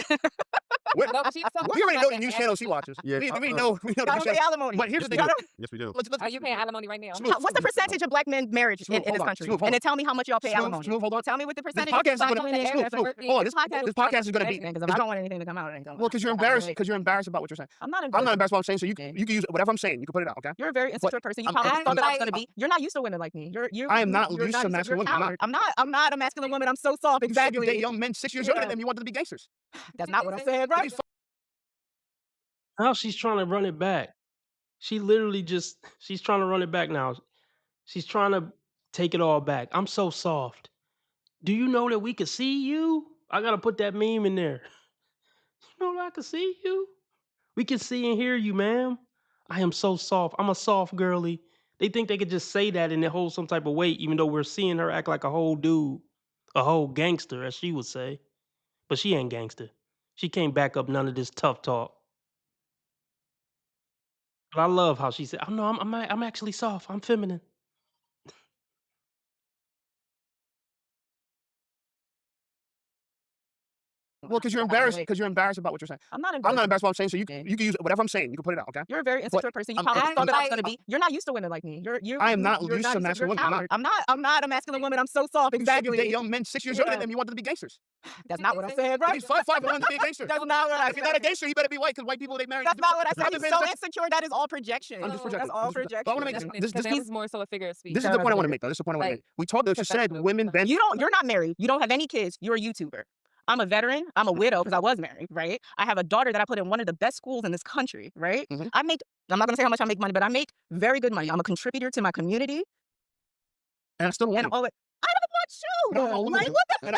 no, but she's so We already know the like news an channel average- she watches. Yeah, we uh-uh. know the Y'all news don't pay channel. alimony. But here's the Yes, thing. we do. Yes, we do. Let's Are you paying alimony right now? Smooth. What's the percentage of black men marriage in Smooth, this hold on. country? Smooth, hold And on. then tell me how much y'all pay Smooth, alimony. Smooth, hold on. Tell me what the This percentage podcast is of gonna black be men smooth, marriage. smooth. Hold on, this podcast is gonna be. Because if I don't want anything to come out, it ain't coming Well, out. because you're embarrassed. Because you're embarrassed about what you're saying. I'm not I'm embarrassed. not embarrassed about what I'm saying. So you Okay. you can use whatever I'm saying. You can put it out. Okay. You're a very insecure person. You I'm- probably I'm thought that I was like- gonna be. You're not used to women like me. I am not you're used to masculine you're women. I'm not. I'm not a masculine woman. I'm so soft. You said you date Exactly. young men 6 years younger than them. You want them to be gangsters. That's not what I'm saying, bro. Now she's trying to run it back. She literally she's trying to run it back now. She's trying to take it all back. I'm so soft. Do you know that we could see you? I gotta put that meme in there. You know that I can see you? We can see and hear you, ma'am. I am so soft. I'm a soft girly. They think they could just say that and it holds some type of weight, even though we're seeing her act like a whole dude, a whole gangster, as she would say. But she ain't gangster. She can't back up none of this tough talk. But I love how she said, "Oh no, I'm actually soft. I'm feminine." Well, because you're embarrassed. Because you're embarrassed about what you're saying. I'm not I'm embarrassed. not embarrassed about what I'm saying. So you Okay. you can use whatever I'm saying. You can put it out. Okay. You're a very insecure person. You I'm- probably I'm- thought that I was I'm- gonna be. You're not used to women like me. I am not you're used to you're masculine women. I'm coward. I'm not a masculine woman. I'm so soft. You said you date Exactly. young men 6 years younger Yeah. than them. You want them to be gangsters. That's not what I said, bro. If he's 5'5", you want him to be a gangster. That's not what I If you're not a said. gangster, you better be white because white people they marry. That's not what I I've said. been He's paying so attention. insecure. That is all projection. I'm just That's projecting. all I'm just projecting. projection. But I wanna make Definitely, this- because this- that was more so a figure of speech. This is the point I want to make, though. This is the point I want to Like, make. We talked. She said professional. women bend. You're not married. You don't have any kids. You're a YouTuber. I'm a veteran. I'm a widow because I was married, right? I have a daughter that I put in one of the best schools in this country, right? Mhm. I'm not gonna say how much I make money, but I make very good money. I'm a contributor to my community And I still don't and want all it. I don't want I don't you. want Like, women. what the And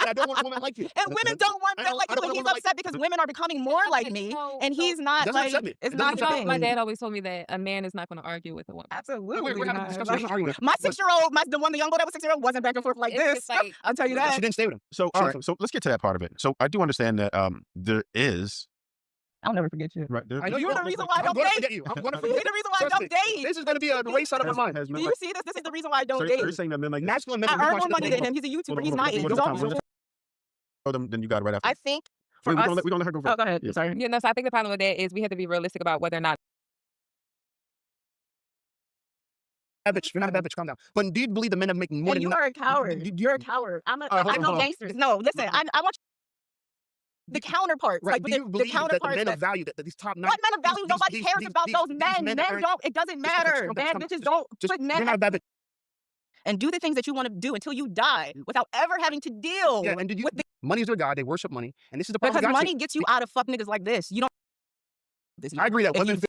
I don't want a woman like you. And women don't want I men don't- like I you, don't but want he's women like- upset because women are becoming more like me, and he's not Doesn't like. upset me. It's It not doesn't your upset me. My thing. dad always told me that a man is not going to argue with a woman. Absolutely. We're having a not. discussion. We're not arguing. My But- 6-year-old, the young boy that was 6 year old, wasn't back and forth like It's this. just like, I'll tell you She that. didn't stay with him. So, all right. So let's get to that part of it. So I do understand that there is I'll never forget you. right there. I know You're the won't. reason why I I'm don't going to date. forget you. I'm going to You're forget the reason why I Trust don't me. date. This is going to be a race out of my mind. Has Do men you like, see this? This is the reason why I so don't you're date. saying that men like Masculine men. I are earn more responsible. money than him. He's a YouTuber. He's not. Then you got it right after. I think for Wait, us. we don't let her go first. Oh, go ahead. Yeah. Sorry. you know, so I think the problem with that is we have to be realistic about whether or not. Bad bitch. You're not a bad bitch. Calm down. But do you believe the men have make more And than you are a coward. You're a coward. All right, I hold know on. gangsters. No, listen. I want the counterparts. Right. Like Do the, you the believe that the counterparts. men that- of value, that these top nine? What men of value? Nobody these- cares these- about these- those these men. men Men are- don't. It doesn't matter. calm down, Bad calm down. bitches don't Just, put you're men not a bad bitch. and do the things that you want to do until you die without ever having to deal Yeah, and did you? with the, Money is their god. They worship money, and this is the problem. because we got money gets you out of fuck niggas like this. You don't. This I agree that if women. you-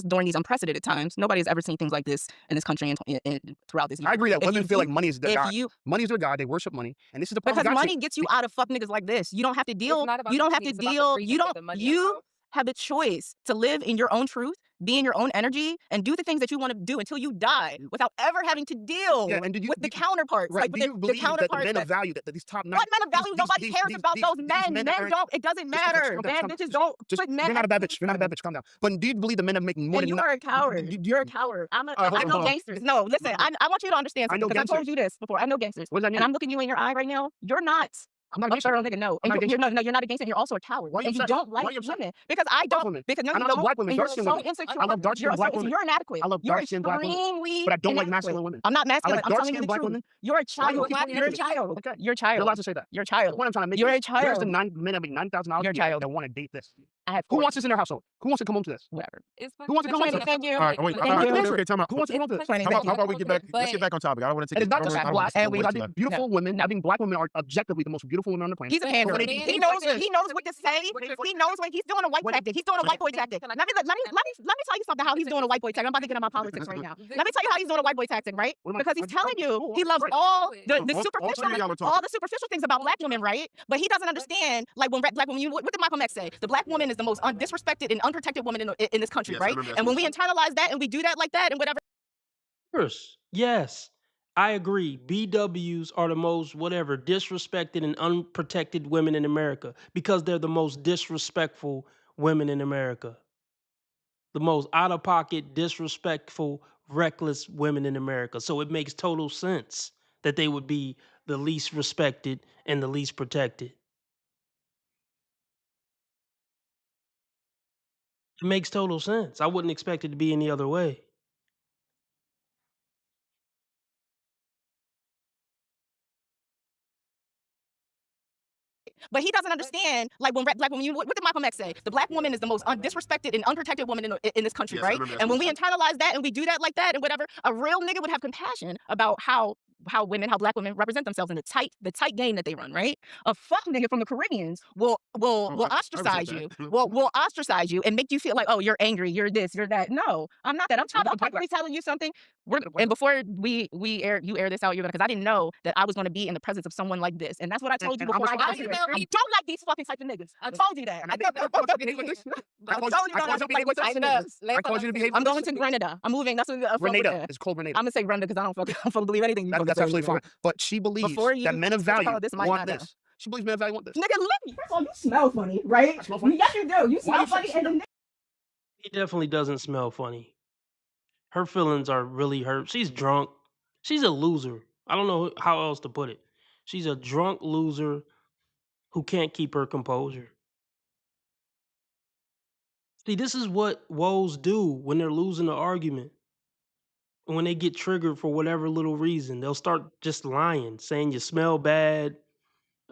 during these unprecedented times, nobody has ever seen things like this in this country and throughout this. I agree that If women you feel do- like money is their If god. you Money is their god. They worship money, and this is the problem. because we got money gets you out of fuck niggas like this. You don't have to deal. not about You the don't have money, to it's about the deal. freedom You that don't. the money You allows. have the choice to live in your own truth be in your own energy and do the things that you want to do until you die without ever having to deal Yeah, and with the counterparts. right? Like Do with you the believe that the counterparts men of that value, that these top nine, what men of value? Nobody cares about those men. Men don't. It doesn't matter. Bad bitches don't put men. You're not a bad bitch. You're not a bad bitch. Calm down. But do you believe the men have make more And than you are a coward. You're a coward. I know gangsters. No, listen. I want you to understand I know something because I told gangsters. you this before. I know gangsters. What does that mean? And I'm looking you in your eye right now. You're not I'm not a a gangster. thorough nigga. No, I'm and not a you're gangster. no, you're not a gangster. And you're also a coward. Why are you And you upset? don't Why like are you upset? women because I Black don't. women. Because no, And you I love don't. black women, And you're dark-skinned so women. insecure. I love dark-skinned black women. You're inadequate. I love You're dark-skinned black women. extremely But I don't like inadequate. masculine women. I'm not I masculine. like I'm telling you dark-skinned the black truth. women. You're a Why do child. you keep You're a saying this? child. Okay. You're a You're allowed child. to say that. You're a The child. point I'm trying to make You're a is there's the child. 9 men that make $9,000 You're a child. that want to date this. I have Who four. wants this in their household? Who wants to come home to this? Whatever. Who wants to come home to this? Thank you. All right, wait. Thank you. Okay, time out. Who wants to come home to this? Thank How you. about we get back? Let's get back on topic. I don't want to And take it's not just I don't black. wanna and we- waste I time. think beautiful women, I think black women are objectively the most beautiful women on the planet. He's a pandering. When He knows what to say. He knows when he's doing a white tactic. He's doing a white boy tactic. Let me tell you something how he's doing a white boy tactic. I'm about to get into my politics right now. Let me tell you how he's doing a white boy tactic, right? What am I- Because he's telling you oh, he loves right. all the All three of y'all are talking. all the superficial things about black women, right? But he doesn't understand like when black women. What did Malcolm X say? The black woman is the most disrespected and unprotected woman in this country, Yes, I right? remember that And when we internalize that and we do that like that and whatever. Course. Yes, I agree. BWs are the most whatever disrespected and unprotected women in America because they're the most disrespectful women in America. The most out of pocket, disrespectful, reckless women in America. So it makes total sense that they would be the least respected and the least protected. It makes total sense. I wouldn't expect it to be any other way. But he doesn't understand, like when black women. What did Malcolm X say? The black woman is the most disrespected and unprotected woman in this country, Yes, I right? remember that And when we speech. internalize that and we do that like that and whatever, a real nigga would have compassion about how black women represent themselves in the tight game that they run, right? A fuck nigga from the Caribbeans will I ostracize respect you, that. will ostracize you and make you feel like, oh, you're angry, you're this, you're that. No, I'm not that. I'm probably telling you something. And before you air this out, you're gonna, because I didn't know that I was gonna be in the presence of someone like this, and that's what I told you And I'm before I got responsible. here. I don't like these fucking type of niggas. I told you that. And I think I told you to behave like this. I told you to behave like this. I told you to behave I'm like going this. to Grenada. I'm moving. That's what Grenada. It's called Grenada. I'm gonna say Grenada because I don't fucking believe anything. That's absolutely fine. But she believes Before you- that men of First of value all, this might want not this. She believes men of value want this. Nigga, let me. First of all, you smell funny, right? I smell funny? Yes, you do. You smell you funny, say- and the He definitely doesn't smell funny. Her feelings are really hurt. She's drunk. She's a loser. I don't know how else to put it. She's a drunk loser who can't keep her composure. See, this is what woes do when they're losing an argument. When they get triggered for whatever little reason, they'll start just lying, saying you smell bad.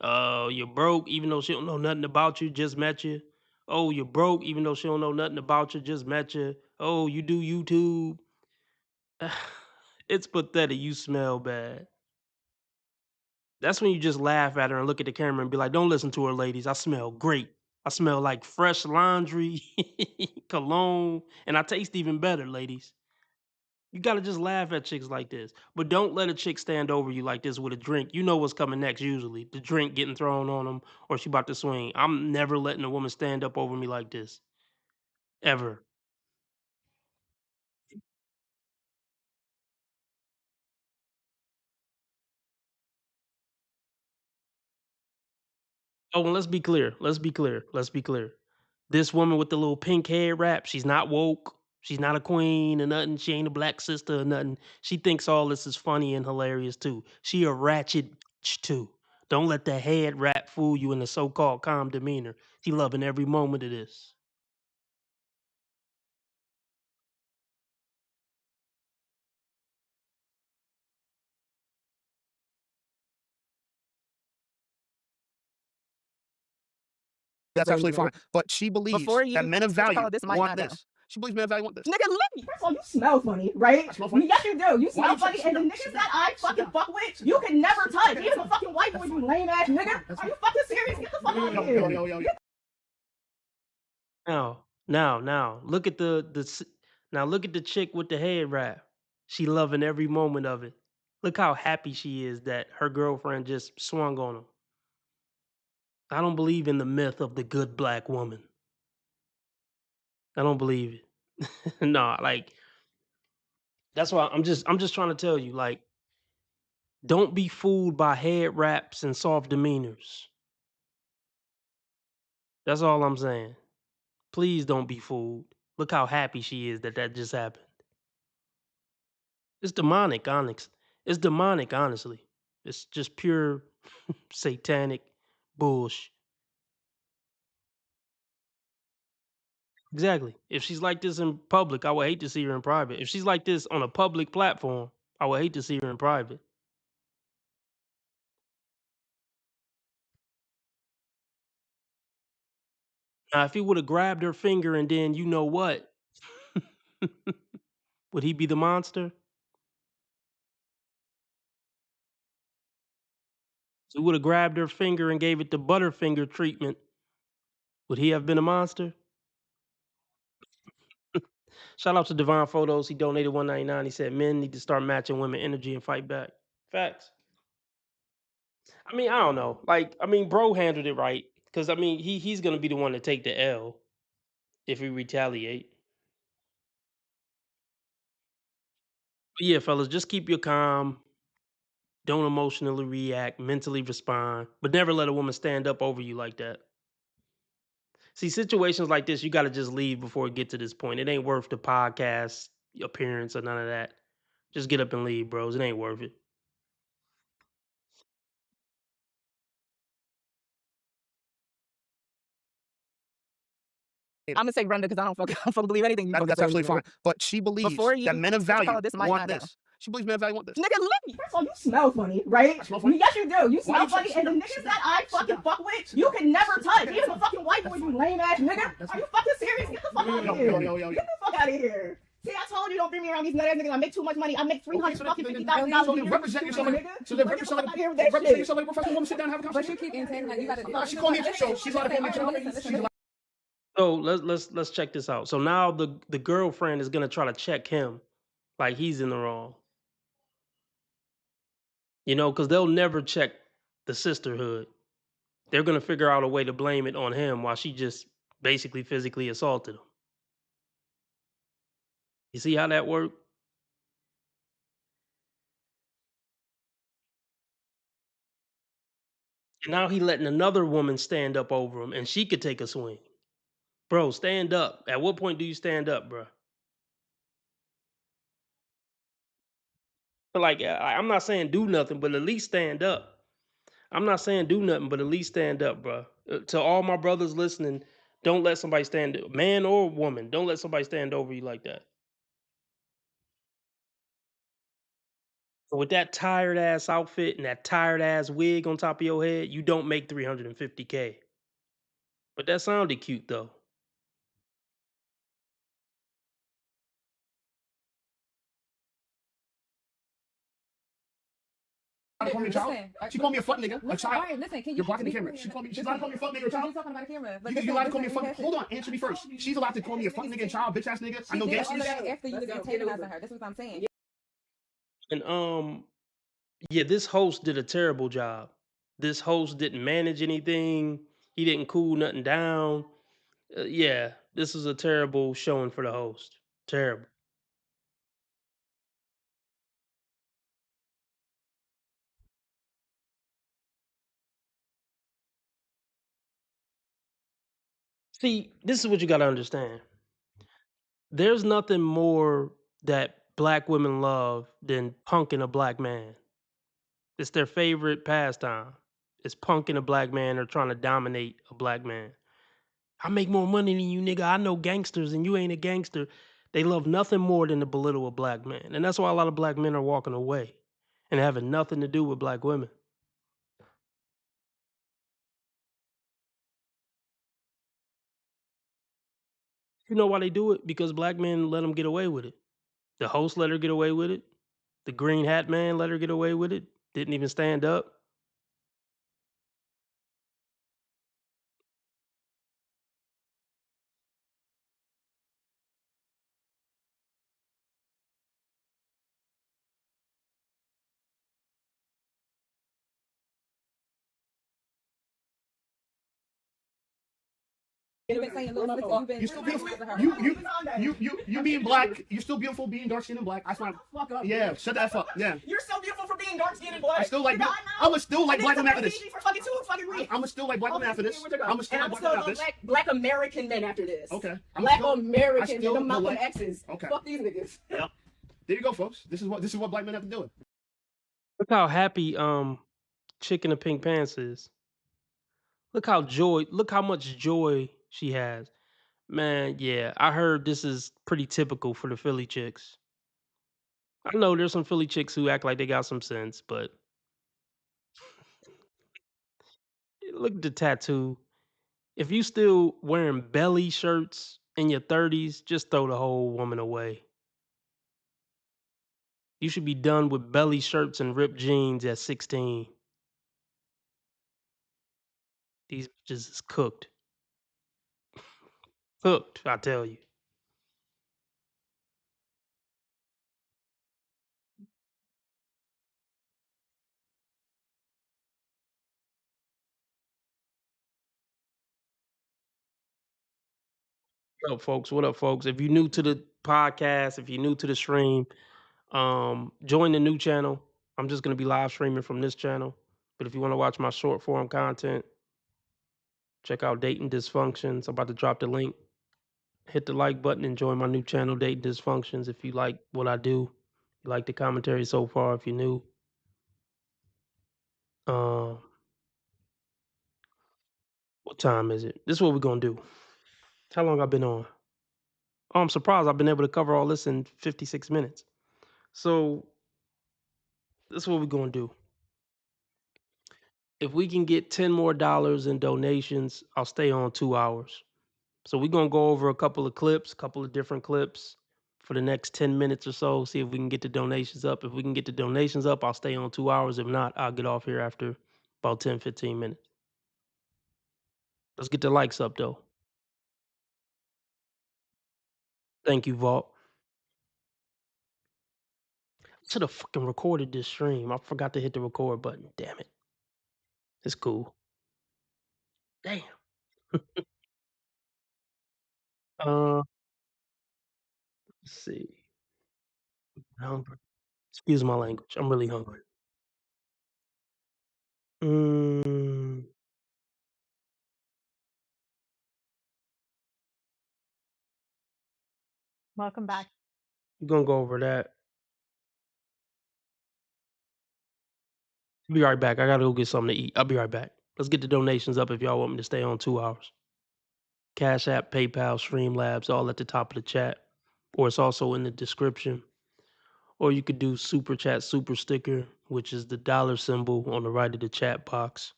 You're broke, even though she don't know nothing about you, just met you. Oh, you're broke, even though she don't know nothing about you, just met you. Oh, you do YouTube. It's pathetic. You smell bad. That's when you just laugh at her and look at the camera and be like, "Don't listen to her, ladies. I smell great. I smell like fresh laundry, cologne, and I taste even better, ladies." You gotta just laugh at chicks like this. But don't let a chick stand over you like this with a drink. You know what's coming next usually. The drink getting thrown on them or she about to swing. I'm never letting a woman stand up over me like this. Ever. Oh, and let's be clear. Let's be clear. Let's be clear. This woman with the little pink hair wrap, she's not woke. She's not a queen or nothing. She ain't a black sister or nothing. She thinks all this is funny and hilarious too. She a ratchet too. Don't let the head wrap fool you in the so-called calm demeanor. She loving every moment of this. That's absolutely fine. But she believes Before you- that men of first of value all, this might want not this. She believes men of value want this. Nigga, let me. First of all, you smell funny, right? I smell funny? Yes, you do. You smell you funny, say- and the niggas that I fucking fuck with, you can never touch. Even a fucking white boy, you lame ass nigga. Are you fucking serious? Get the fuck out of here. Yo. Now, look at now look at the chick with the head wrap. She loving every moment of it. Look how happy she is that her girlfriend just swung on him. I don't believe in the myth of the good black woman. I don't believe it. Nah, like that's why I'm just trying to tell you, like, don't be fooled by head wraps and soft demeanors. That's all I'm saying. Please don't be fooled. Look how happy she is that that just happened. It's demonic, honest. It's demonic, honestly. It's just pure satanic bullshit. Exactly. If she's like this in public, I would hate to see her in private. If she's like this on a public platform, I would hate to see her in private. Now, if he would have grabbed her finger and then you know what, would he be the monster? So he would have grabbed her finger and gave it the Butterfinger treatment. Would he have been a monster? Shout out to Divine Photos. He donated 199. He said men need to start matching women energy and fight back. Facts. I mean, I don't know. Like, I mean, bro handled it right. Cause I mean, he's gonna be the one to take the L if we retaliate. But yeah, fellas, just keep your calm. Don't emotionally react, mentally respond, but never let a woman stand up over you like that. See, situations like this, you got to just leave before it get to this point. It ain't worth the podcast appearance or none of that. Just get up and leave, bros. It ain't worth it. I'ma say Brenda because I don't fucking believe anything you That's say, absolutely fine. nigga. But she believes Before you that men of what you value call it, this might want not go. this. She believes men of value want this. Nigga, let me. First of all, you smell funny, right? I smell funny? Yes, you do. You Why smell you funny, sit and the down? niggas Sit that down. I Sit fucking down. fuck with, Sit you down. can never Sit touch. down. Even a fucking white boy, you lame ass nigga. Are you fucking serious? Get the fuck out of here. Yo. Get the fuck out of here. See, I told you don't bring me around these nut ass niggas. I make too much money. I make Okay, so $350,000 then a year. represent yourself like, nigga. so then Like, get the represent fuck out of here with that represent shit. yourself like a professional woman. Sit down and have a But conversation. you keep intending like you gotta. No, she called me a chick show. She's allowed to call me a chick. She's allowed. So let's check this out. So now the girlfriend is gonna try to check him, like he's in the wrong. You know, because they'll never check the sisterhood. They're gonna figure out a way to blame it on him while she just basically physically assaulted him. You see how that worked? And now he letting another woman stand up over him, and she could take a swing. Bro, stand up. At what point do you stand up, bro? But like, I'm not saying do nothing, but at least stand up. I'm not saying do nothing, but at least stand up, bro. To all my brothers listening, don't let somebody stand, man or woman, don't let somebody stand over you like that. With that tired ass outfit and that tired ass wig on top of your head, you don't make 350K. But that sounded cute though. Call me a child. Listen, She called me a fuck nigga. A listen, child. all right, listen, can you You're blocking the be camera. clear? She called me. She's allowed to call me a fuck nigga or You're child. talking about a camera. But You're allowed to call me a fuck. Hold on, answer me first. She's allowed to call me a fuck nigga and child, bitch ass nigga. I know She did gangsters. all that after you was antagonizing her. That's what I'm saying. And yeah, this host did a terrible job. This host didn't manage anything. He didn't cool nothing down. Yeah, this is a terrible showing for the host. Terrible. See, this is what you got to understand. There's nothing more that black women love than punking a black man. It's their favorite pastime. It's punking a black man or trying to dominate a black man. I make more money than you, nigga. I know gangsters and you ain't a gangster. They love nothing more than to belittle a black man. And that's why a lot of black men are walking away and having nothing to do with black women. You know why they do it? Because black men let them get away with it. The host let her get away with it. The green hat man let her get away with it. Didn't even stand up. You've been saying little motherfucker. You've been You still beautiful. you You being black. You still beautiful being dark skinned and black. I find. fuck up. Yeah, shut the F up. Yeah. You're so beautiful for being dark skinned and black. I still like. Nigga, I would still like Niggas black are women after this. PhD for fucking 2 fucking weeks. I'm still like black women after this. I'm still like black women after this. Black American men after this. Okay. Black American men. still Them Malcolm like- X's. Okay. Fuck these niggas. Yep. There you go, folks. This is what black men have to do. Look how happy Chick in the Pink Pants is. Look how much joy she has. Man, yeah, I heard this is pretty typical for the Philly chicks. I know there's some Philly chicks who act like they got some sense, but look at the tattoo. If you still wearing belly shirts in your 30s, just throw the whole woman away. You should be done with belly shirts and ripped jeans at 16. These bitches is cooked. Cooked, I tell you. What up, folks? What up, folks? If you're new to the podcast, if you're new to the stream, join the new channel. I'm just gonna be live streaming from this channel. But if you want to watch my short form content, check out Dating Dysfunctions. I'm about to drop the link. Hit the like button and join my new channel, Dating Dysfunctions. If you like what I do, you like the commentary so far, if you're new. What time is it? This is what we're gonna do. How long I've been on? Oh, I'm surprised I've been able to cover all this in 56 minutes. So this is what we're gonna do. If we can get $10 more in donations, I'll stay on 2 hours. So we're gonna go over a couple of clips, a couple of different clips for the next 10 minutes or so. See if we can get the donations up. If we can get the donations up, I'll stay on 2 hours. If not, I'll get off here after about 10, 15 minutes. Let's get the likes up though. Thank you, Vault. Should have fucking recorded this stream. I forgot to hit the record button. Damn it. It's cool. Damn. Let's see. I'm hungry. Excuse my language. I'm really hungry. Mm, Welcome back. we're gonna go over that. Be right back. I gotta go get something to eat. I'll be right back. Let's get the donations up if y'all want me to stay on 2 hours. Cash App, PayPal, Streamlabs, all at the top of the chat. Or it's also in the description. Or you could do Super Chat, Super Sticker, which is the dollar symbol on the right of the chat box.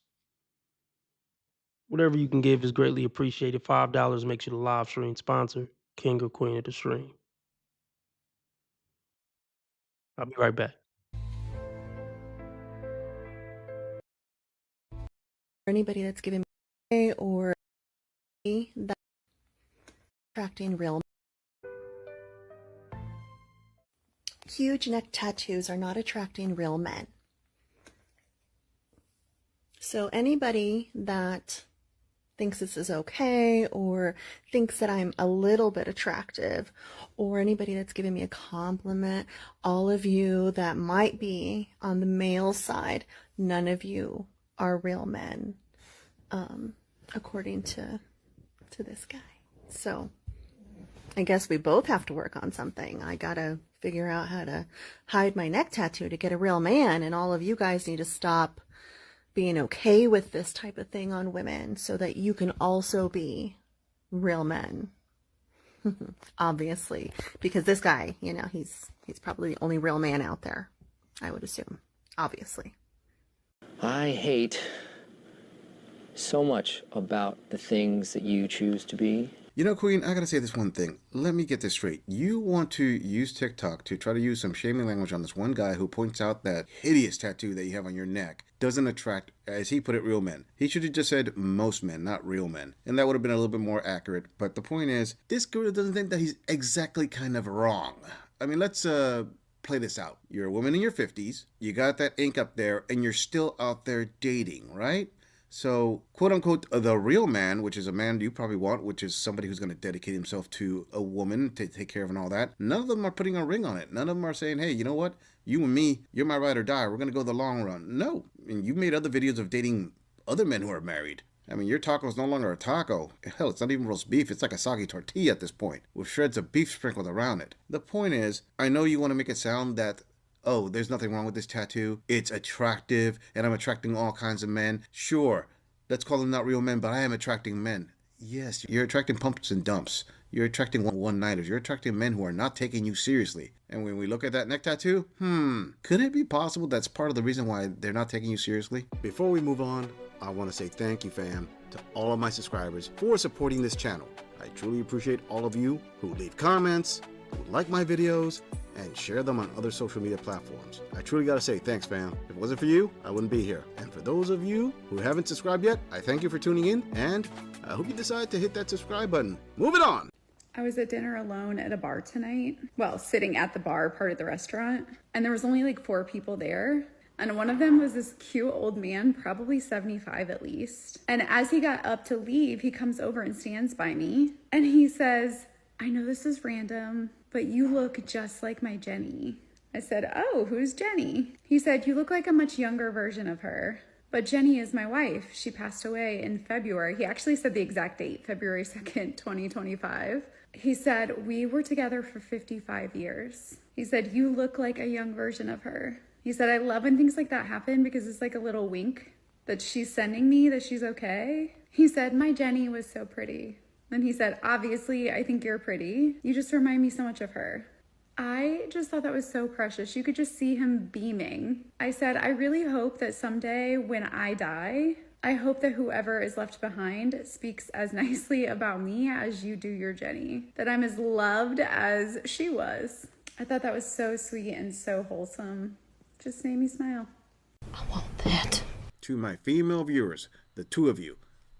Whatever you can give is greatly appreciated. $5 makes you the live stream sponsor, king or queen of the stream. I'll be right back. Anybody that's giving me or that attracting real huge neck tattoos are not attracting real men. So anybody that thinks this is okay or thinks that I'm a little bit attractive, or anybody that's giving me a compliment, all of you that might be on the male side, none of you are real men, according to this guy. So I guess we both have to work on something. I gotta figure out how to hide my neck tattoo to get a real man, and all of you guys need to stop being okay with this type of thing on women so that you can also be real men. Obviously, because this guy, you know, he's probably the only real man out there, I would assume, obviously. I hate so much about the things that you choose to be. You know, Queen, I gotta say this one thing. Let me get this straight. You want to use TikTok to try to use some shaming language on this one guy who points out that hideous tattoo that you have on your neck doesn't attract, as he put it, real men. He should have just said most men, not real men. And that would have been a little bit more accurate. But the point is, this girl doesn't think that he's exactly kind of wrong. I mean, let's play this out. You're a woman in your 50s, you got that ink up there, and you're still out there dating, right? So, quote unquote, the real man, which is a man you probably want, which is somebody who's going to dedicate himself to a woman to take care of and all that, none of them are putting a ring on it. None of them are saying, hey, you know what? You and me, you're my ride or die. We're going to go the long run. No. I mean, you've made other videos of dating other men who are married. I mean, your taco is no longer a taco. Hell, it's not even roast beef. It's like a soggy tortilla at this point, with shreds of beef sprinkled around it. The point is, I know you want to make it sound that, oh, there's nothing wrong with this tattoo. It's attractive, and I'm attracting all kinds of men. Sure, let's call them not real men, but I am attracting men. Yes, you're attracting pumps and dumps. You're attracting one-nighters. You're attracting men who are not taking you seriously. And when we look at that neck tattoo, could it be possible that's part of the reason why they're not taking you seriously? Before we move on, I want to say thank you, fam, to all of my subscribers for supporting this channel. I truly appreciate all of you who leave comments, who like my videos, and share them on other social media platforms. I truly gotta say thanks, fam. If it wasn't for you, I wouldn't be here. And for those of you who haven't subscribed yet, I thank you for tuning in, and I hope you decide to hit that subscribe button. Moving on! I was at dinner alone at a bar tonight. Well, sitting at the bar part of the restaurant, and there was only like 4 people there. And one of them was this cute old man, probably 75 at least. And as he got up to leave, he comes over and stands by me. And he says, I know this is random, but you look just like my Jenny. I said, oh, who's Jenny? He said, you look like a much younger version of her. But Jenny is my wife. She passed away in February. He actually said the exact date, February 2nd, 2025. He said, we were together for 55 years. He said, you look like a young version of her. He said, I love when things like that happen because it's like a little wink that she's sending me that she's okay. He said, my Jenny was so pretty. Then he said, obviously, I think you're pretty. You just remind me so much of her. I just thought that was so precious. You could just see him beaming. I said, I really hope that someday when I die, I hope that whoever is left behind speaks as nicely about me as you do your Jenny. That I'm as loved as she was. I thought that was so sweet and so wholesome. Just made me smile. I want that. To my female viewers, the 2 of you,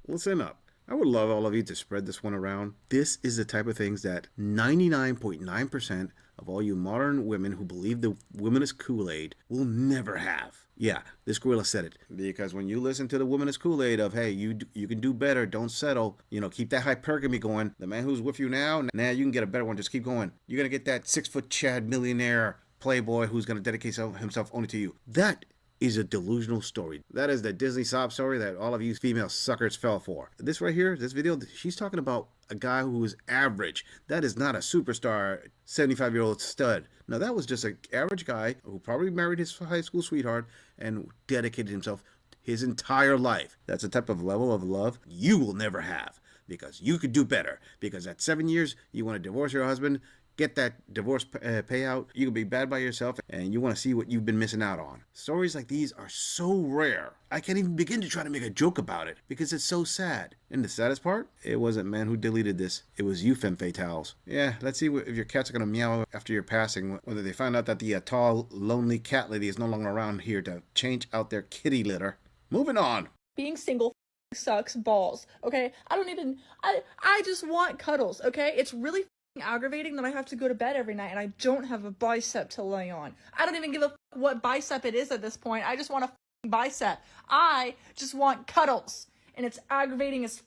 listen up. I would love all of you to spread this one around. This is the type of things that 99.9% of all you modern women who believe the woman is Kool-Aid will never have. Yeah, this gorilla said it. Because when you listen to the woman is Kool-Aid of, hey, you can do better, don't settle, keep that hypergamy going. The man who's with you now, you can get a better one, just keep going. You're going to get that 6-foot Chad millionaire playboy who's going to dedicate himself only to you. That is a delusional story. That is the Disney sob story that all of you female suckers fell for. This right here, this video, she's talking about a guy who is average. That is not a superstar 75-year-old stud. No, that was just an average guy who probably married his high school sweetheart and dedicated himself his entire life. That's a type of level of love you will never have, because you could do better. Because at 7 years, you want to divorce your husband, get that divorce payout, you can be bad by yourself, and you want to see what you've been missing out on. Stories like these are so rare. I can't even begin to try to make a joke about it because it's so sad. And the saddest part, it wasn't man who deleted this. It was you femme fatales. Yeah, let's see if your cats are going to meow after your passing, whether they find out that the tall, lonely cat lady is no longer around here to change out their kitty litter. Moving on. Being single sucks balls, okay? I just want cuddles, okay? It's really aggravating that I have to go to bed every night and I don't have a bicep to lay on. I don't even give a what bicep it is at this point. I just want a bicep. I just want cuddles, and it's aggravating as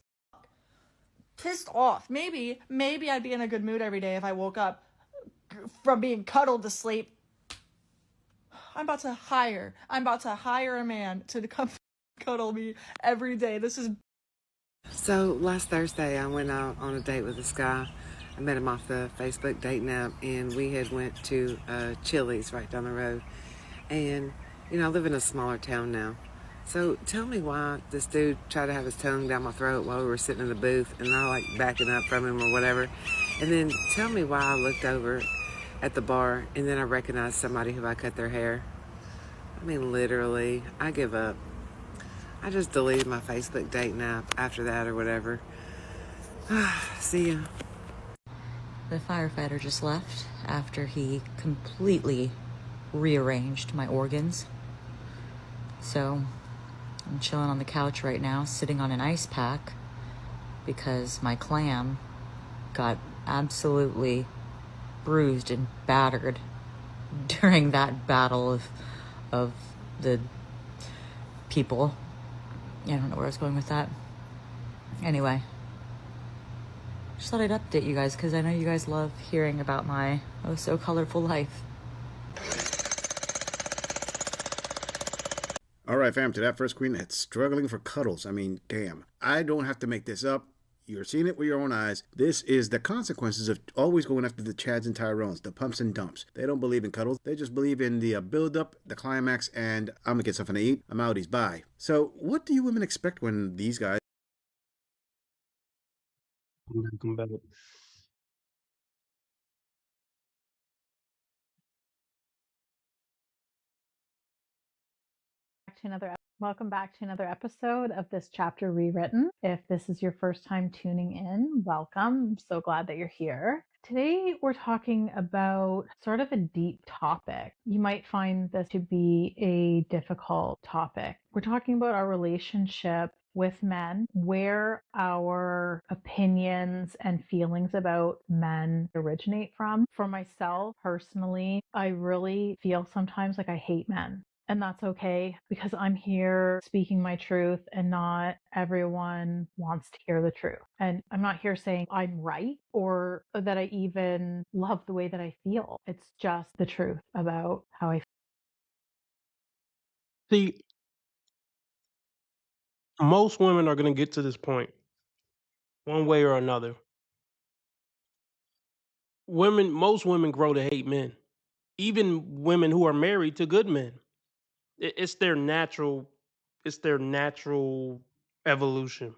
pissed off. Maybe I'd be in a good mood every day if I woke up from being cuddled to sleep. I'm about to hire a man to come cuddle me every day. This is So last Thursday I went out on a date with this guy. I met him off the Facebook dating app, and we had went to Chili's right down the road. And, I live in a smaller town now. So tell me why this dude tried to have his tongue down my throat while we were sitting in the booth, and I like backing up from him or whatever. And then tell me why I looked over at the bar, and then I recognized somebody who I cut their hair. I mean, literally, I give up. I just deleted my Facebook dating app after that or whatever. See ya. The firefighter just left after he completely rearranged my organs. So I'm chilling on the couch right now, sitting on an ice pack because my clam got absolutely bruised and battered during that battle of the people Yeah, I don't know where I was going with that. Anyway, just thought I'd update you guys because I know you guys love hearing about my oh so colorful life. All right, fam, to that first queen that's struggling for cuddles. I mean, damn. I don't have to make this up. You're seeing it with your own eyes. This is the consequences of always going after the Chads and Tyrones, the pumps and dumps. They don't believe in cuddles. They just believe in the build-up, the climax, and I'm gonna get something to eat. I'm outies, bye. So what do you women expect when these guys... Come back. Welcome back to another episode of This Chapter Rewritten. If this is your first time tuning in, welcome. I'm so glad that you're here. Today we're talking about sort of a deep topic. You might find this to be a difficult topic. We're talking about our relationship with men, where our opinions and feelings about men originate from. For myself personally, I really feel sometimes like I hate men. And that's okay because I'm here speaking my truth and not everyone wants to hear the truth. And I'm not here saying I'm right or that I even love the way that I feel. It's just the truth about how I feel. See, most women are going to get to this point one way or another. Most women grow to hate men, even women who are married to good men. It's their natural evolution.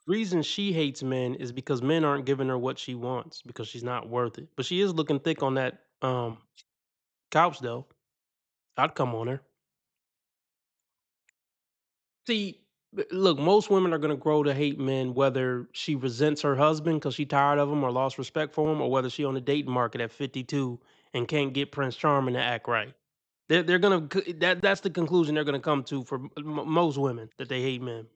Reason she hates men is because men aren't giving her what she wants because she's not worth it. But she is looking thick on that couch though. I'd come on her. See, look, most women are gonna grow to hate men whether she resents her husband because she tired of him or lost respect for him, or whether she on the dating market at 52 and can't get Prince Charming to act right. They're gonna that's the conclusion they're gonna come to for most women, that they hate men.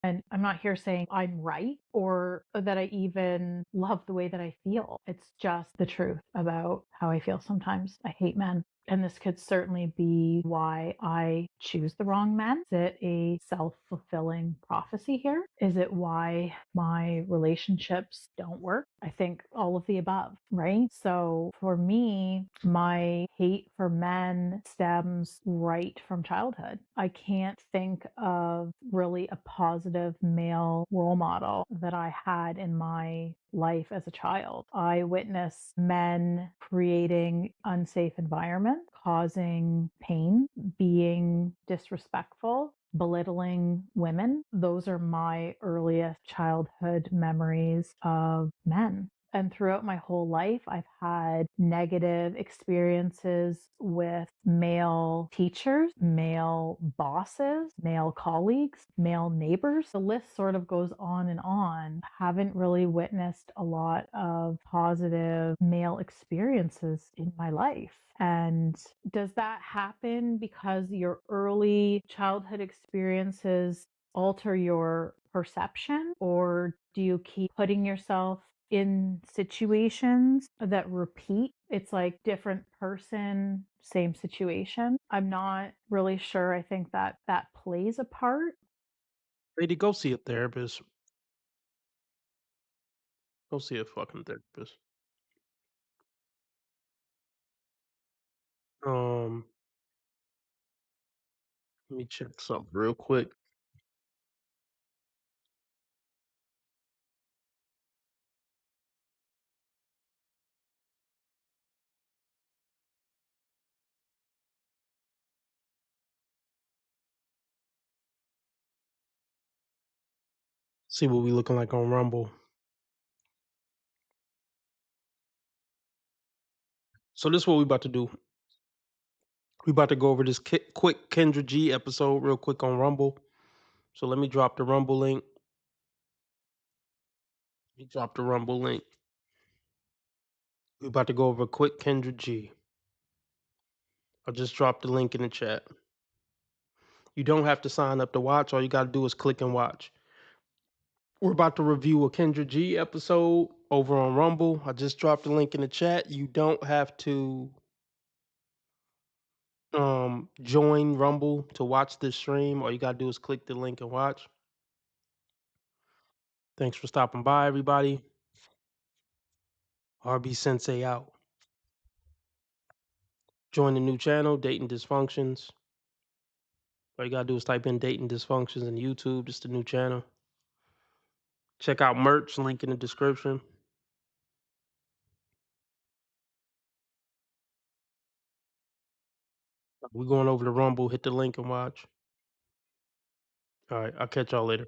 And I'm not here saying I'm right or that I even love the way that I feel. It's just the truth about how I feel sometimes. I hate men. And this could certainly be why I choose the wrong men. Is it a self-fulfilling prophecy here? Is it why my relationships don't work? I think all of the above, right? So for me, my hate for men stems right from childhood. I can't think of really a positive male role model that I had in my life as a child. I witnessed men creating unsafe environments, causing pain, being disrespectful, belittling women. Those are my earliest childhood memories of men. And throughout my whole life, I've had negative experiences with male teachers, male bosses, male colleagues, male neighbors. The list sort of goes on and on. Haven't really witnessed a lot of positive male experiences in my life. And does that happen because your early childhood experiences alter your perception, or do you keep putting yourself in situations that repeat? It's like different person, same situation. I'm not really sure. I think that that plays a part. Lady, go see a therapist. Go see a fucking therapist. Um, Let me check something real quick. See what we looking like on Rumble. So this is what we about to do. We about to go over this quick Kendra G episode real quick on Rumble. So let me drop the Rumble link. We drop the Rumble link. We about to go over a quick Kendra G. I just dropped the link in the chat. You don't have to sign up to watch. All you got to do is click and watch. We're about to review a Kendra G episode over on Rumble. I just dropped the link in the chat. You don't have to join Rumble to watch this stream. All you gotta do is click the link and watch. Thanks for stopping by, everybody. RB Sensei out. Join the new channel, Dating Dysfunctions. All you gotta do is type in Dating Dysfunctions in YouTube. It's the new channel. Check out merch, link in the description. We're going over to Rumble. Hit the link and watch. All right, I'll catch y'all later.